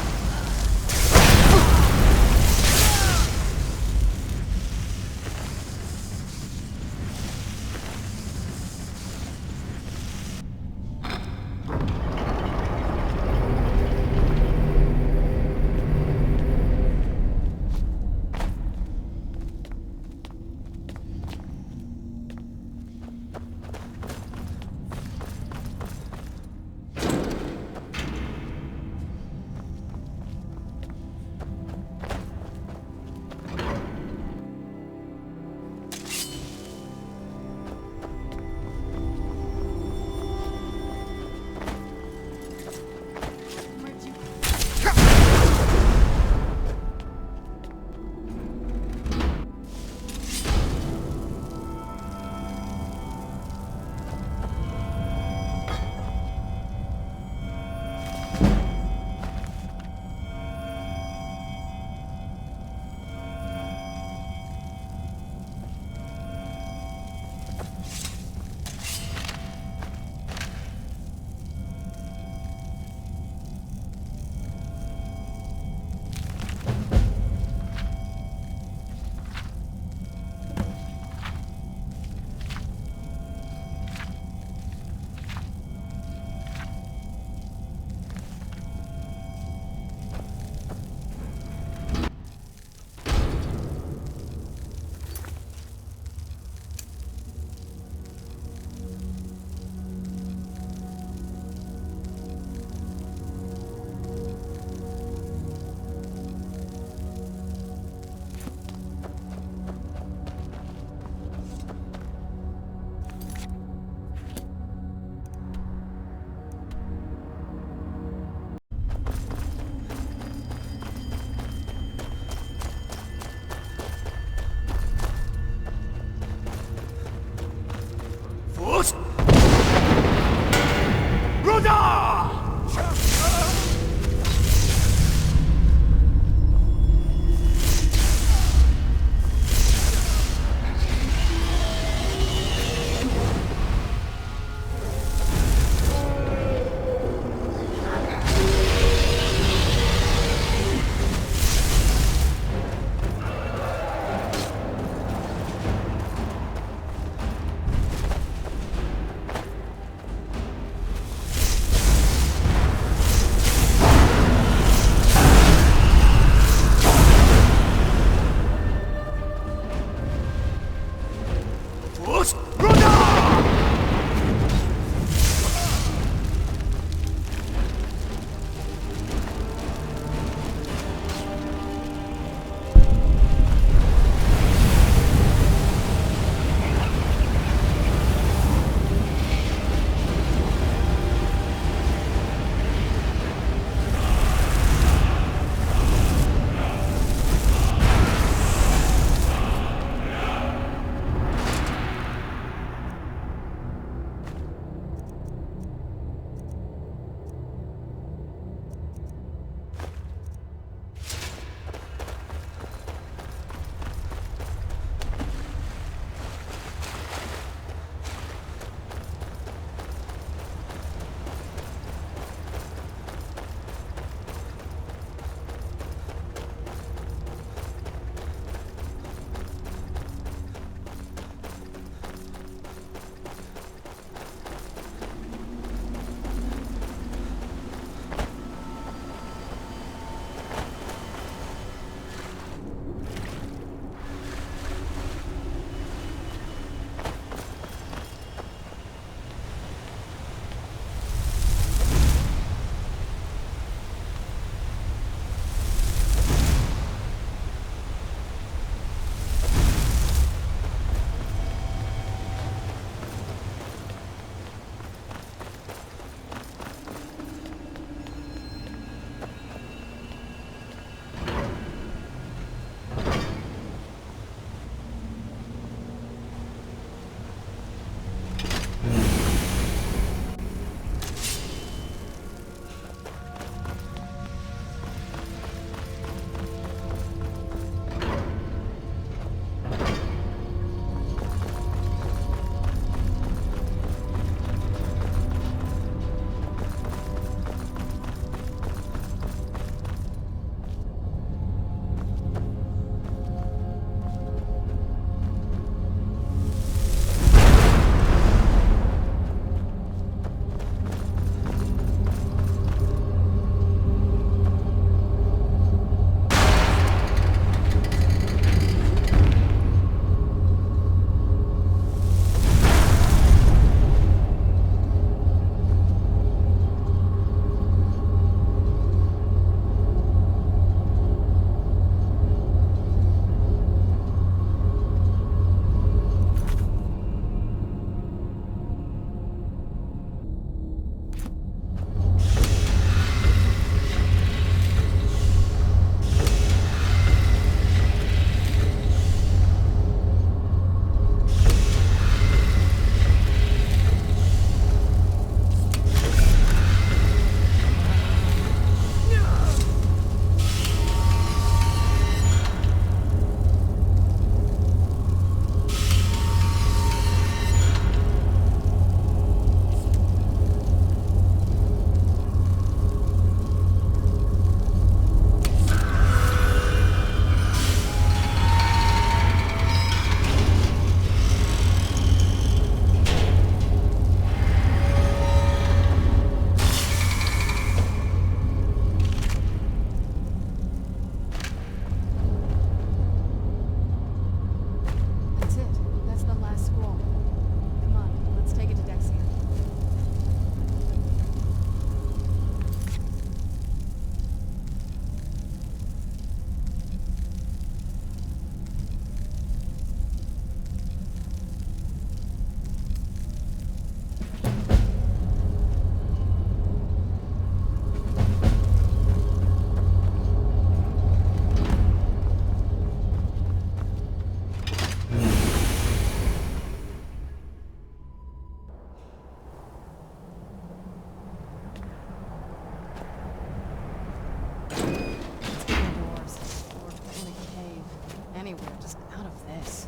Speaker 5: out of this.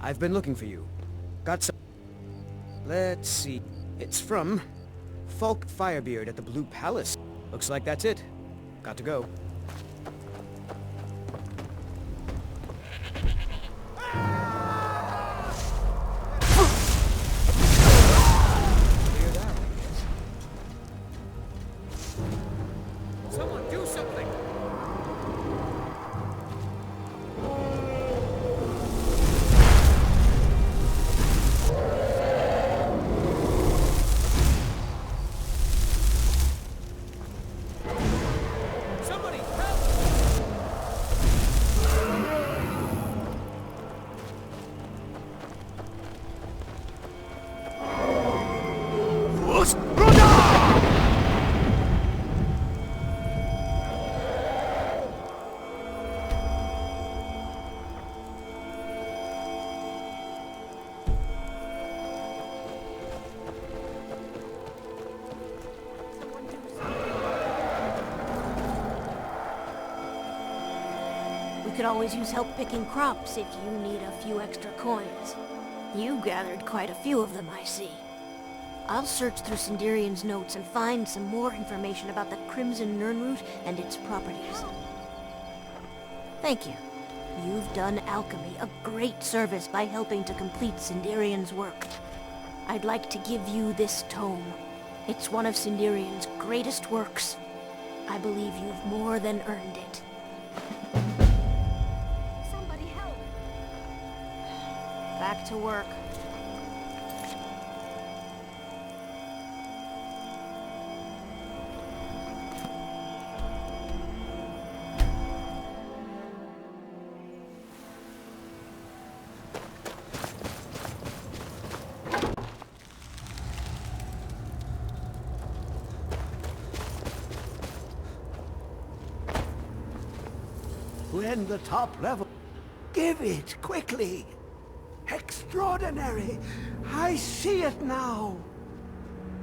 Speaker 12: I've been looking for you. Got some... Let's see. It's from Falk Firebeard at the Blue Palace. Looks like that's it. Got to go. Someone do something!
Speaker 13: We could always use help picking crops if you need a few extra coins. You gathered quite a few of them, I see. I'll search through Sindirian's notes and find some more information about the Crimson Nirnroot and its properties. Thank you. You've done alchemy a great service by helping to complete Sindirian's work. I'd like to give you this tome. It's one of Sindirian's greatest works. I believe you've more than earned it. Somebody help! Back to work.
Speaker 3: When the top level... Give it, quickly! Extraordinary! I see it now!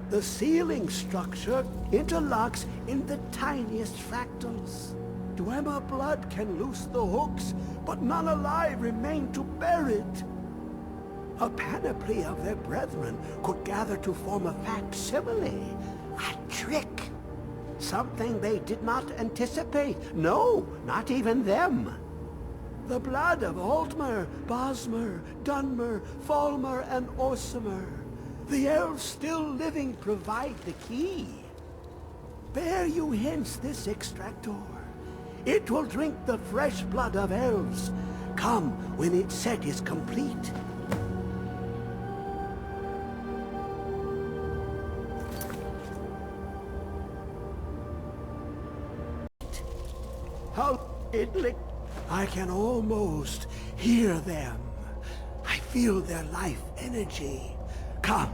Speaker 3: The ceiling structure interlocks in the tiniest fractals. Dwemer blood can loose the hooks, but none alive remain to bear it. A panoply of their brethren could gather to form a facsimile. A trick! Something they did not anticipate. No, not even them. The blood of Altmer, Bosmer, Dunmer, Falmer, and Orsimer. The elves still living provide the key. Bear you hence this extractor. It will drink the fresh blood of elves. Come when its set is complete. How it lick. I can almost hear them. I feel their life energy. Come,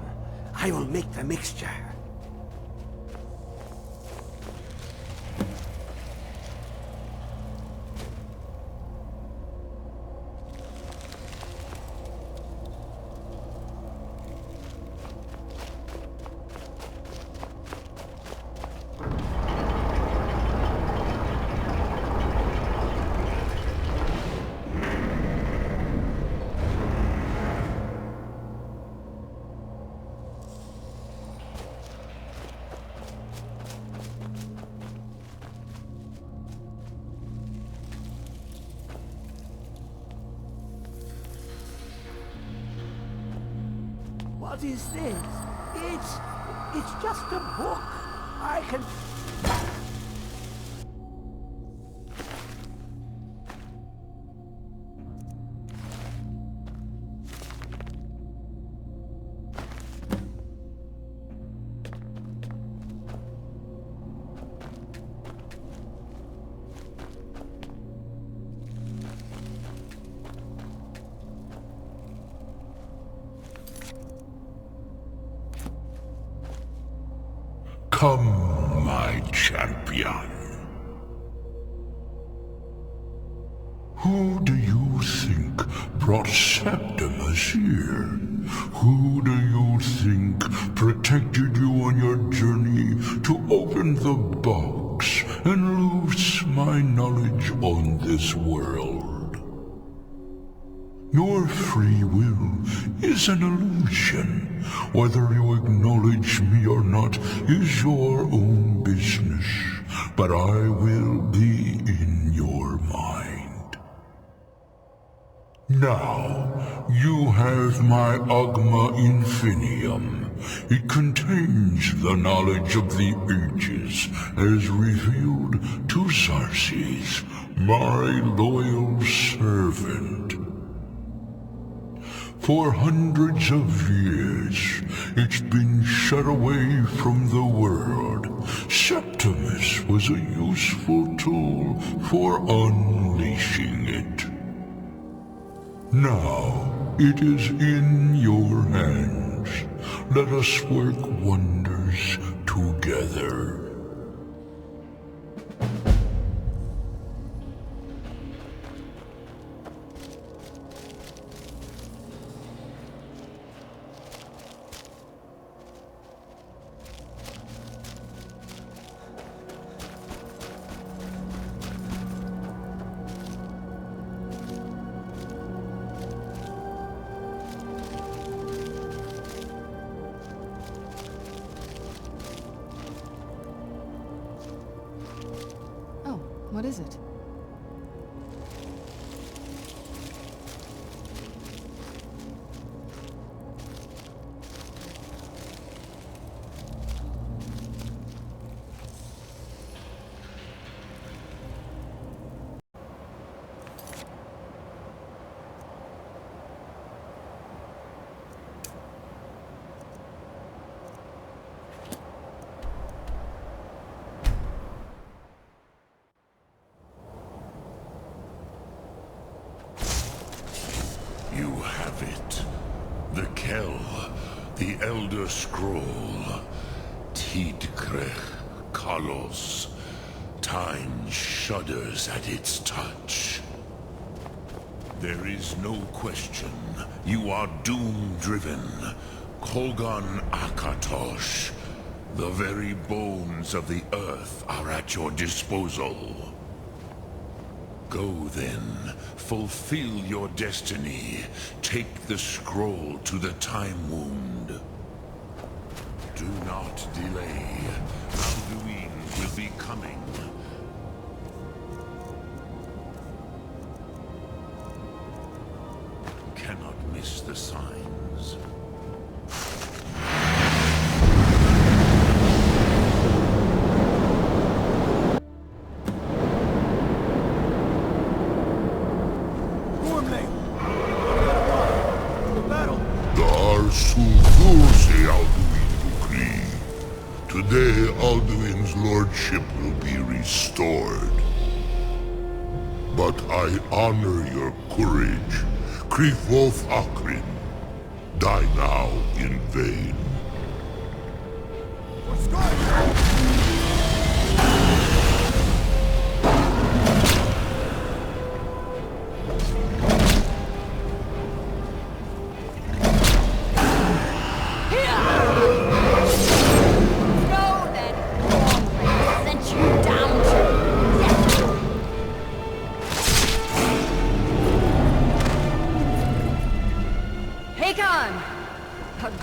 Speaker 3: I will make the mixture. What is this? It's just a book. I can...
Speaker 8: Come, my champion. Who do you think brought Septimus here? Who do you think protected you on your journey to open the box and loose my knowledge on this world? Your free will is an illusion. Whether you acknowledge me or not is your own business, but I will be in your mind. Now, you have my Agma Infinium. It contains the knowledge of the ages as revealed to Xarxes, my loyal servant. For hundreds of years, it's been shut away from the world. Septimus was a useful tool for unleashing it. Now, it is in your hands. Let us work wonders together.
Speaker 5: What is it?
Speaker 8: You have it. The Kell, the Elder Scroll. Tidkrech Kalos. Time shudders at its touch. There is no question. You are doom-driven. Kogan Akatosh. The very bones of the earth are at your disposal. Go then, fulfill your destiny. Take the scroll to the Time Wound. Do not delay. Alduin will be coming. miss the signs. Today, Alduin's lordship will be restored. But I honor your courage. Krief Akrin. Die now in vain.
Speaker 3: What's going on?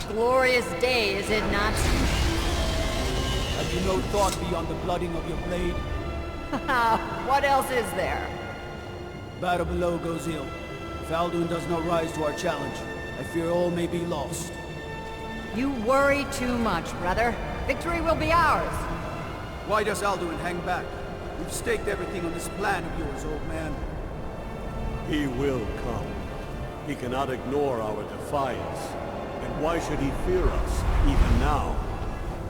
Speaker 10: Glorious day, is it not?
Speaker 14: Have you no thought beyond the blooding of your blade?
Speaker 10: What else is there?
Speaker 14: Battle below goes ill. If Alduin does not rise to our challenge, I fear all may be lost.
Speaker 10: You worry too much, brother. Victory will be ours.
Speaker 14: Why does Alduin hang back? We've staked everything on this plan of yours, old man.
Speaker 15: He will come. He cannot ignore our defiance. And why should he fear us, even now?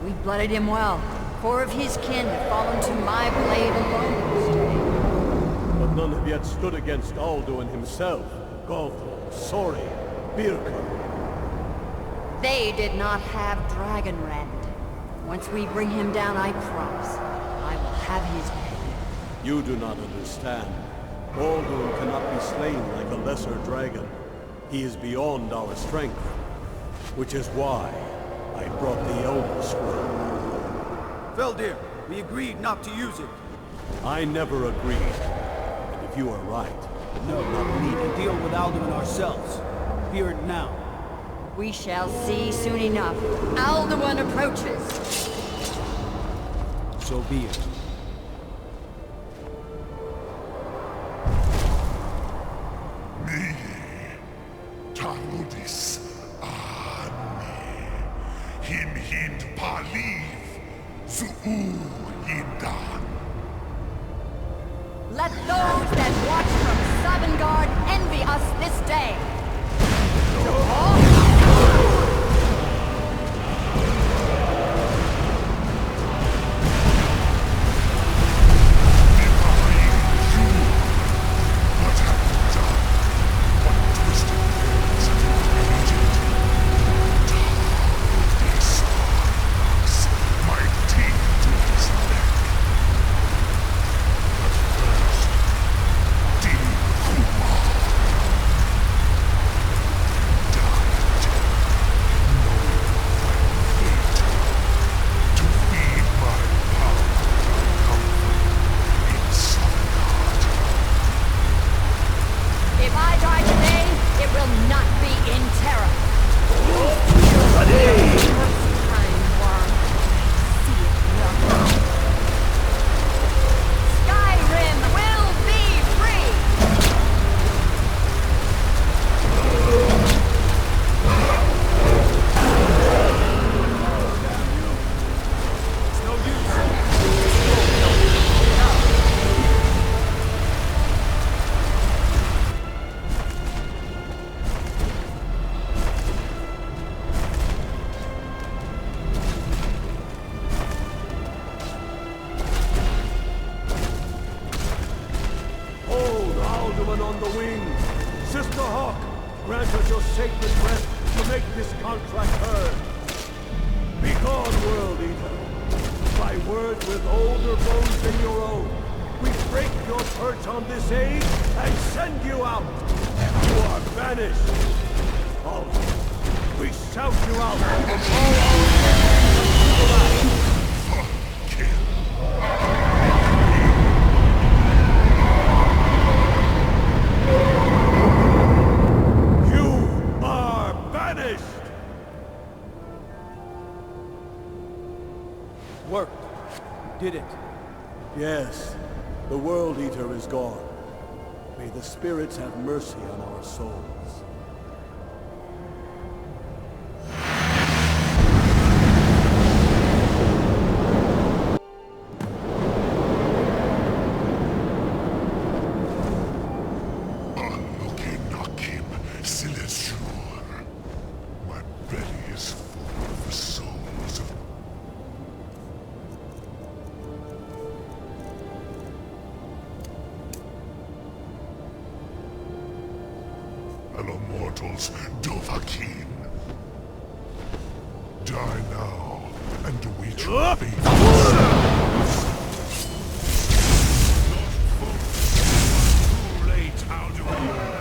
Speaker 10: We blooded him well. 4 of his kin have fallen to my blade alone this day.
Speaker 15: But none have yet stood against Alduin himself. Gulthor, Sori, Birka.
Speaker 10: They did not have Dragonrend. Once we bring him down, I promise, I will have his head.
Speaker 15: You do not understand. Alduin cannot be slain like a lesser dragon. He is beyond our strength. Which is why I brought the Elder Scroll.
Speaker 14: Veldir, we agreed not to use it.
Speaker 15: I never agreed. And if you are right...
Speaker 14: No, not we need to deal with Alduin ourselves. Fear it now.
Speaker 10: We shall see soon enough. Alduin approaches.
Speaker 14: So be it.
Speaker 8: Me, Tarudis. Him hind paliv, zuu hindan.
Speaker 10: Let those that watch from Savangard envy us this day.
Speaker 14: Did it?
Speaker 15: Yes. The World Eater is gone. May the spirits have mercy on our souls.
Speaker 16: falls, Dovahkiin. Die now, and await your fate.
Speaker 8: Too late, Alduin.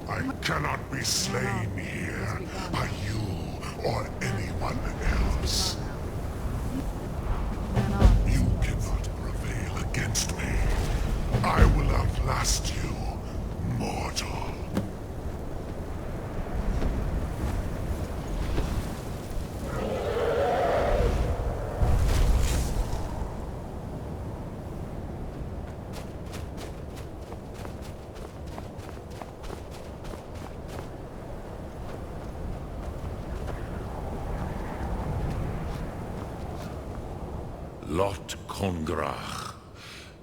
Speaker 16: I cannot be slain here by you or anyone else. You cannot prevail against me. I will outlast you, mortal.
Speaker 8: Lot Kongrach,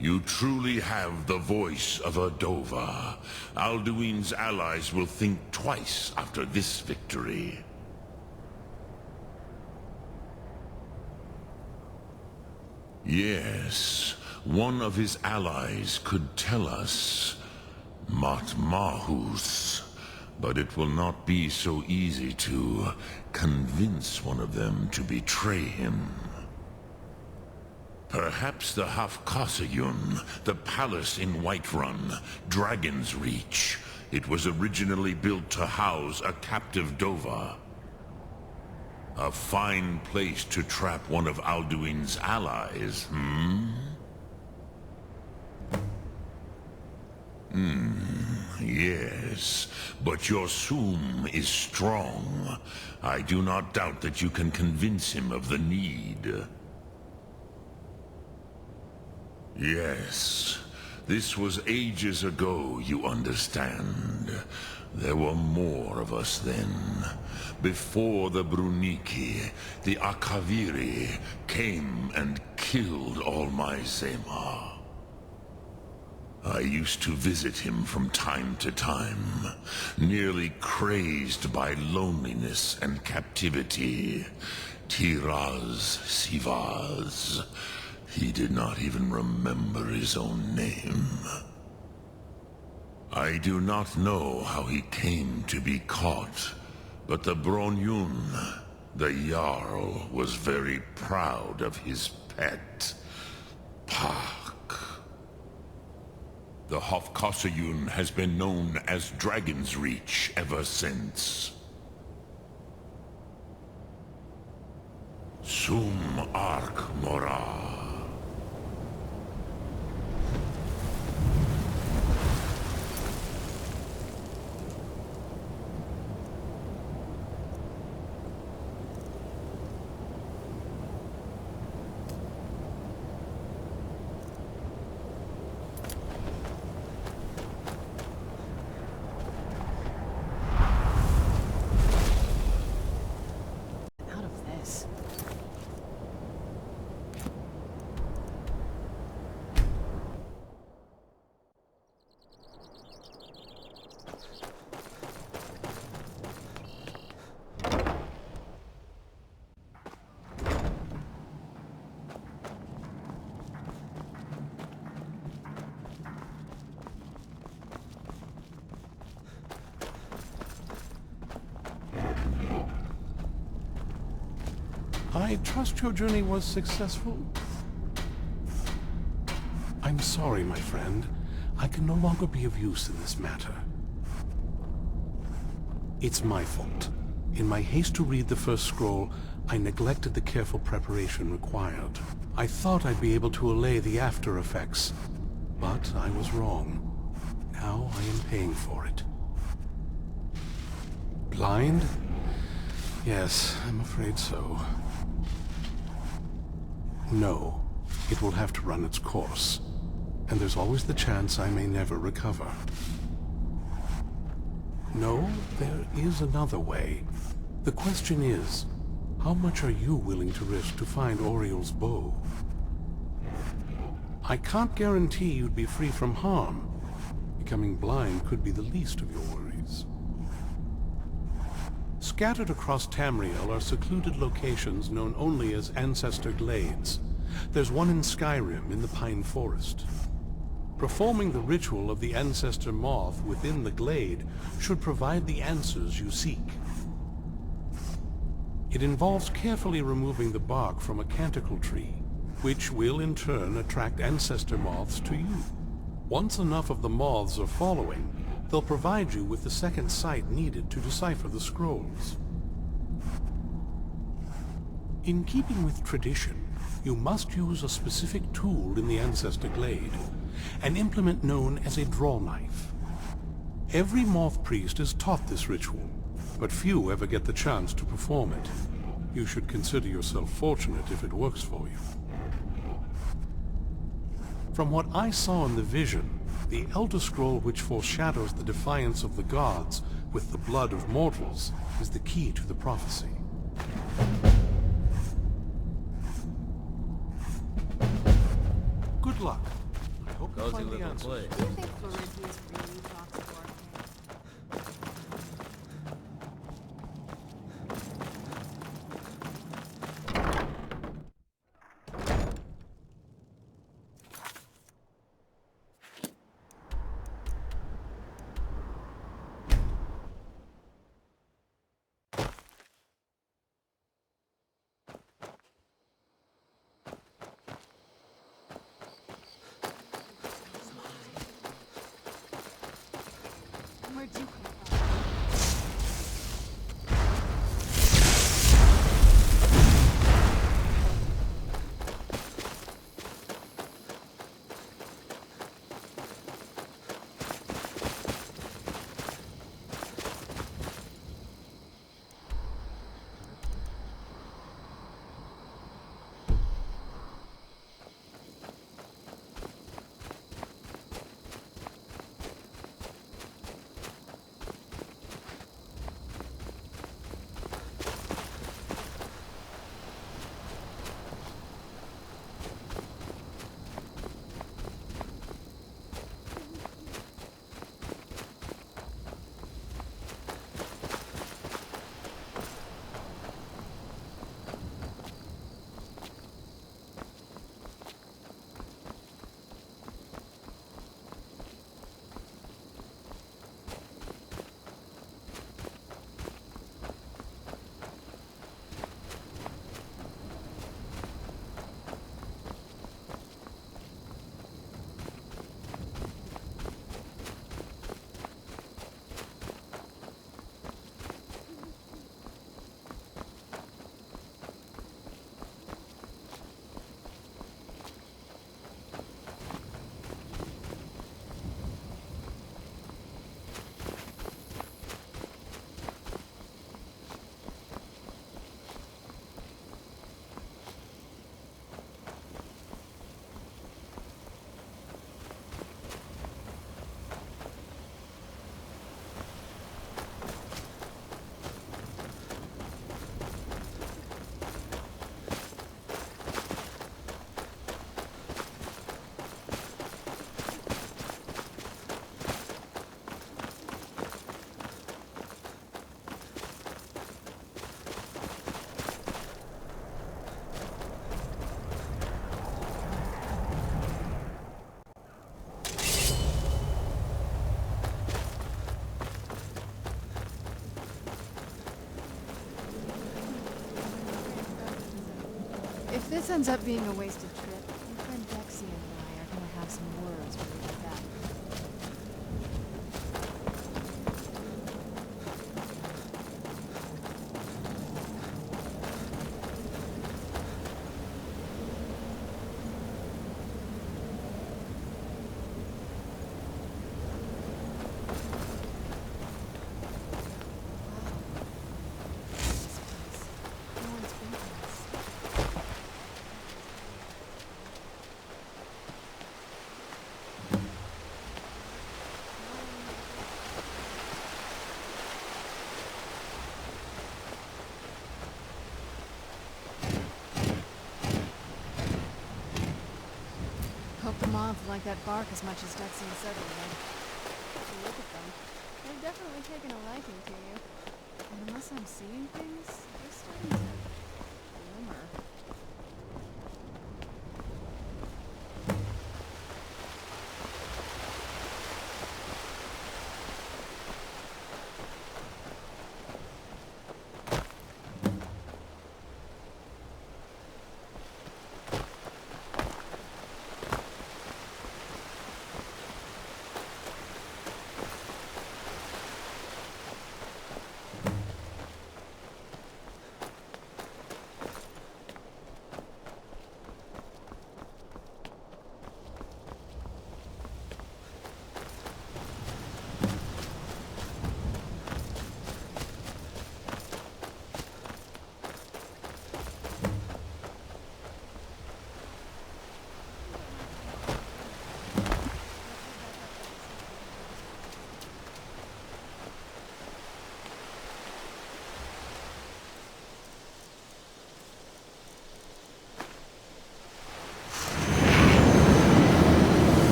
Speaker 8: you truly have the voice of a Dova. Alduin's allies will think twice after this victory. Yes, one of his allies could tell us Matmahus, but it will not be so easy to convince one of them to betray him. Perhaps the Hafkasayun, the palace in Whiterun, Dragon's Reach. It was originally built to house a captive Dova. A fine place to trap one of Alduin's allies, yes, but your Sum is strong. I do not doubt that you can convince him of the need. Yes, this was ages ago, you understand. There were more of us then. Before the Bruniki, the Akaviri came and killed all my Zema. I used to visit him from time to time, nearly crazed by loneliness and captivity. Tiraz Sivaz. He did not even remember his own name. I do not know how he came to be caught, but the Bronyun, the Jarl, was very proud of his pet, Pak. The Hofkasayun has been known as Dragon's Reach ever since. Sum Ark Mora.
Speaker 17: I trust your journey was successful? I'm sorry, my friend. I can no longer be of use in this matter. It's my fault. In my haste to read the first scroll, I neglected the careful preparation required. I thought I'd be able to allay the after effects, but I was wrong. Now I am paying for it. Blind? Yes, I'm afraid so. No, it will have to run its course. And there's always the chance I may never recover. No, there is another way. The question is, how much are you willing to risk to find Oriel's bow? I can't guarantee you'd be free from harm. Becoming blind could be the least of your worries. Scattered across Tamriel are secluded locations known only as Ancestor Glades. There's one in Skyrim in the Pine Forest. Performing the ritual of the Ancestor Moth within the glade should provide the answers you seek. It involves carefully removing the bark from a canticle tree, which will in turn attract Ancestor Moths to you. Once enough of the moths are following, they'll provide you with the second sight needed to decipher the scrolls. In keeping with tradition, you must use a specific tool in the Ancestor Glade, an implement known as a draw knife. Every moth priest is taught this ritual, but few ever get the chance to perform it. You should consider yourself fortunate if it works for you. From what I saw in the vision, the Elder Scroll which foreshadows the defiance of the gods with the blood of mortals is the key to the prophecy. Good luck. I hope you find the answers.
Speaker 5: Do you think Florentius really talks to our king? Where'd you come from? If this ends up being a wasted trip, my friend Dexy and I are gonna have some words when we get back. Hope the moths like that bark as much as Dexian said they would. If you look at them, they've definitely taken a liking to you. And unless I'm seeing things, they're starting to glimmer.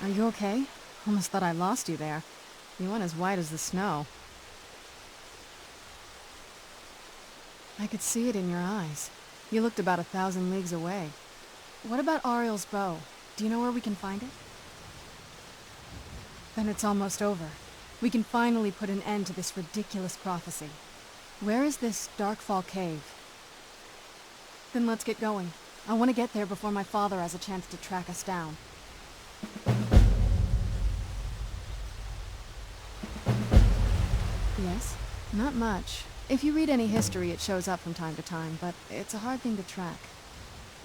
Speaker 5: Are you okay? Almost thought I lost you there. You went as white as the snow. I could see it in your eyes. You looked about 1,000 leagues away. What about Ariel's bow? Do you know where we can find it? Then it's almost over. We can finally put an end to this ridiculous prophecy. Where is this Darkfall cave? Then let's get going. I want to get there before my father has a chance to track us down. Yes? Not much. If you read any history, it shows up from time to time, but it's a hard thing to track.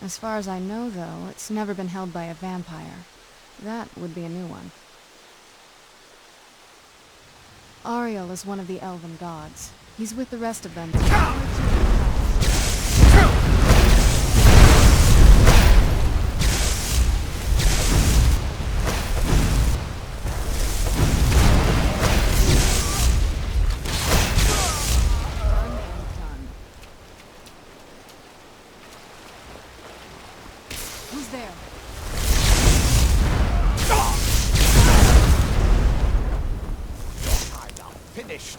Speaker 5: As far as I know, though, it's never been held by a vampire. That would be a new one. Ariel is one of the elven gods. He's with the rest of them. Who's there?
Speaker 18: I'm now finished.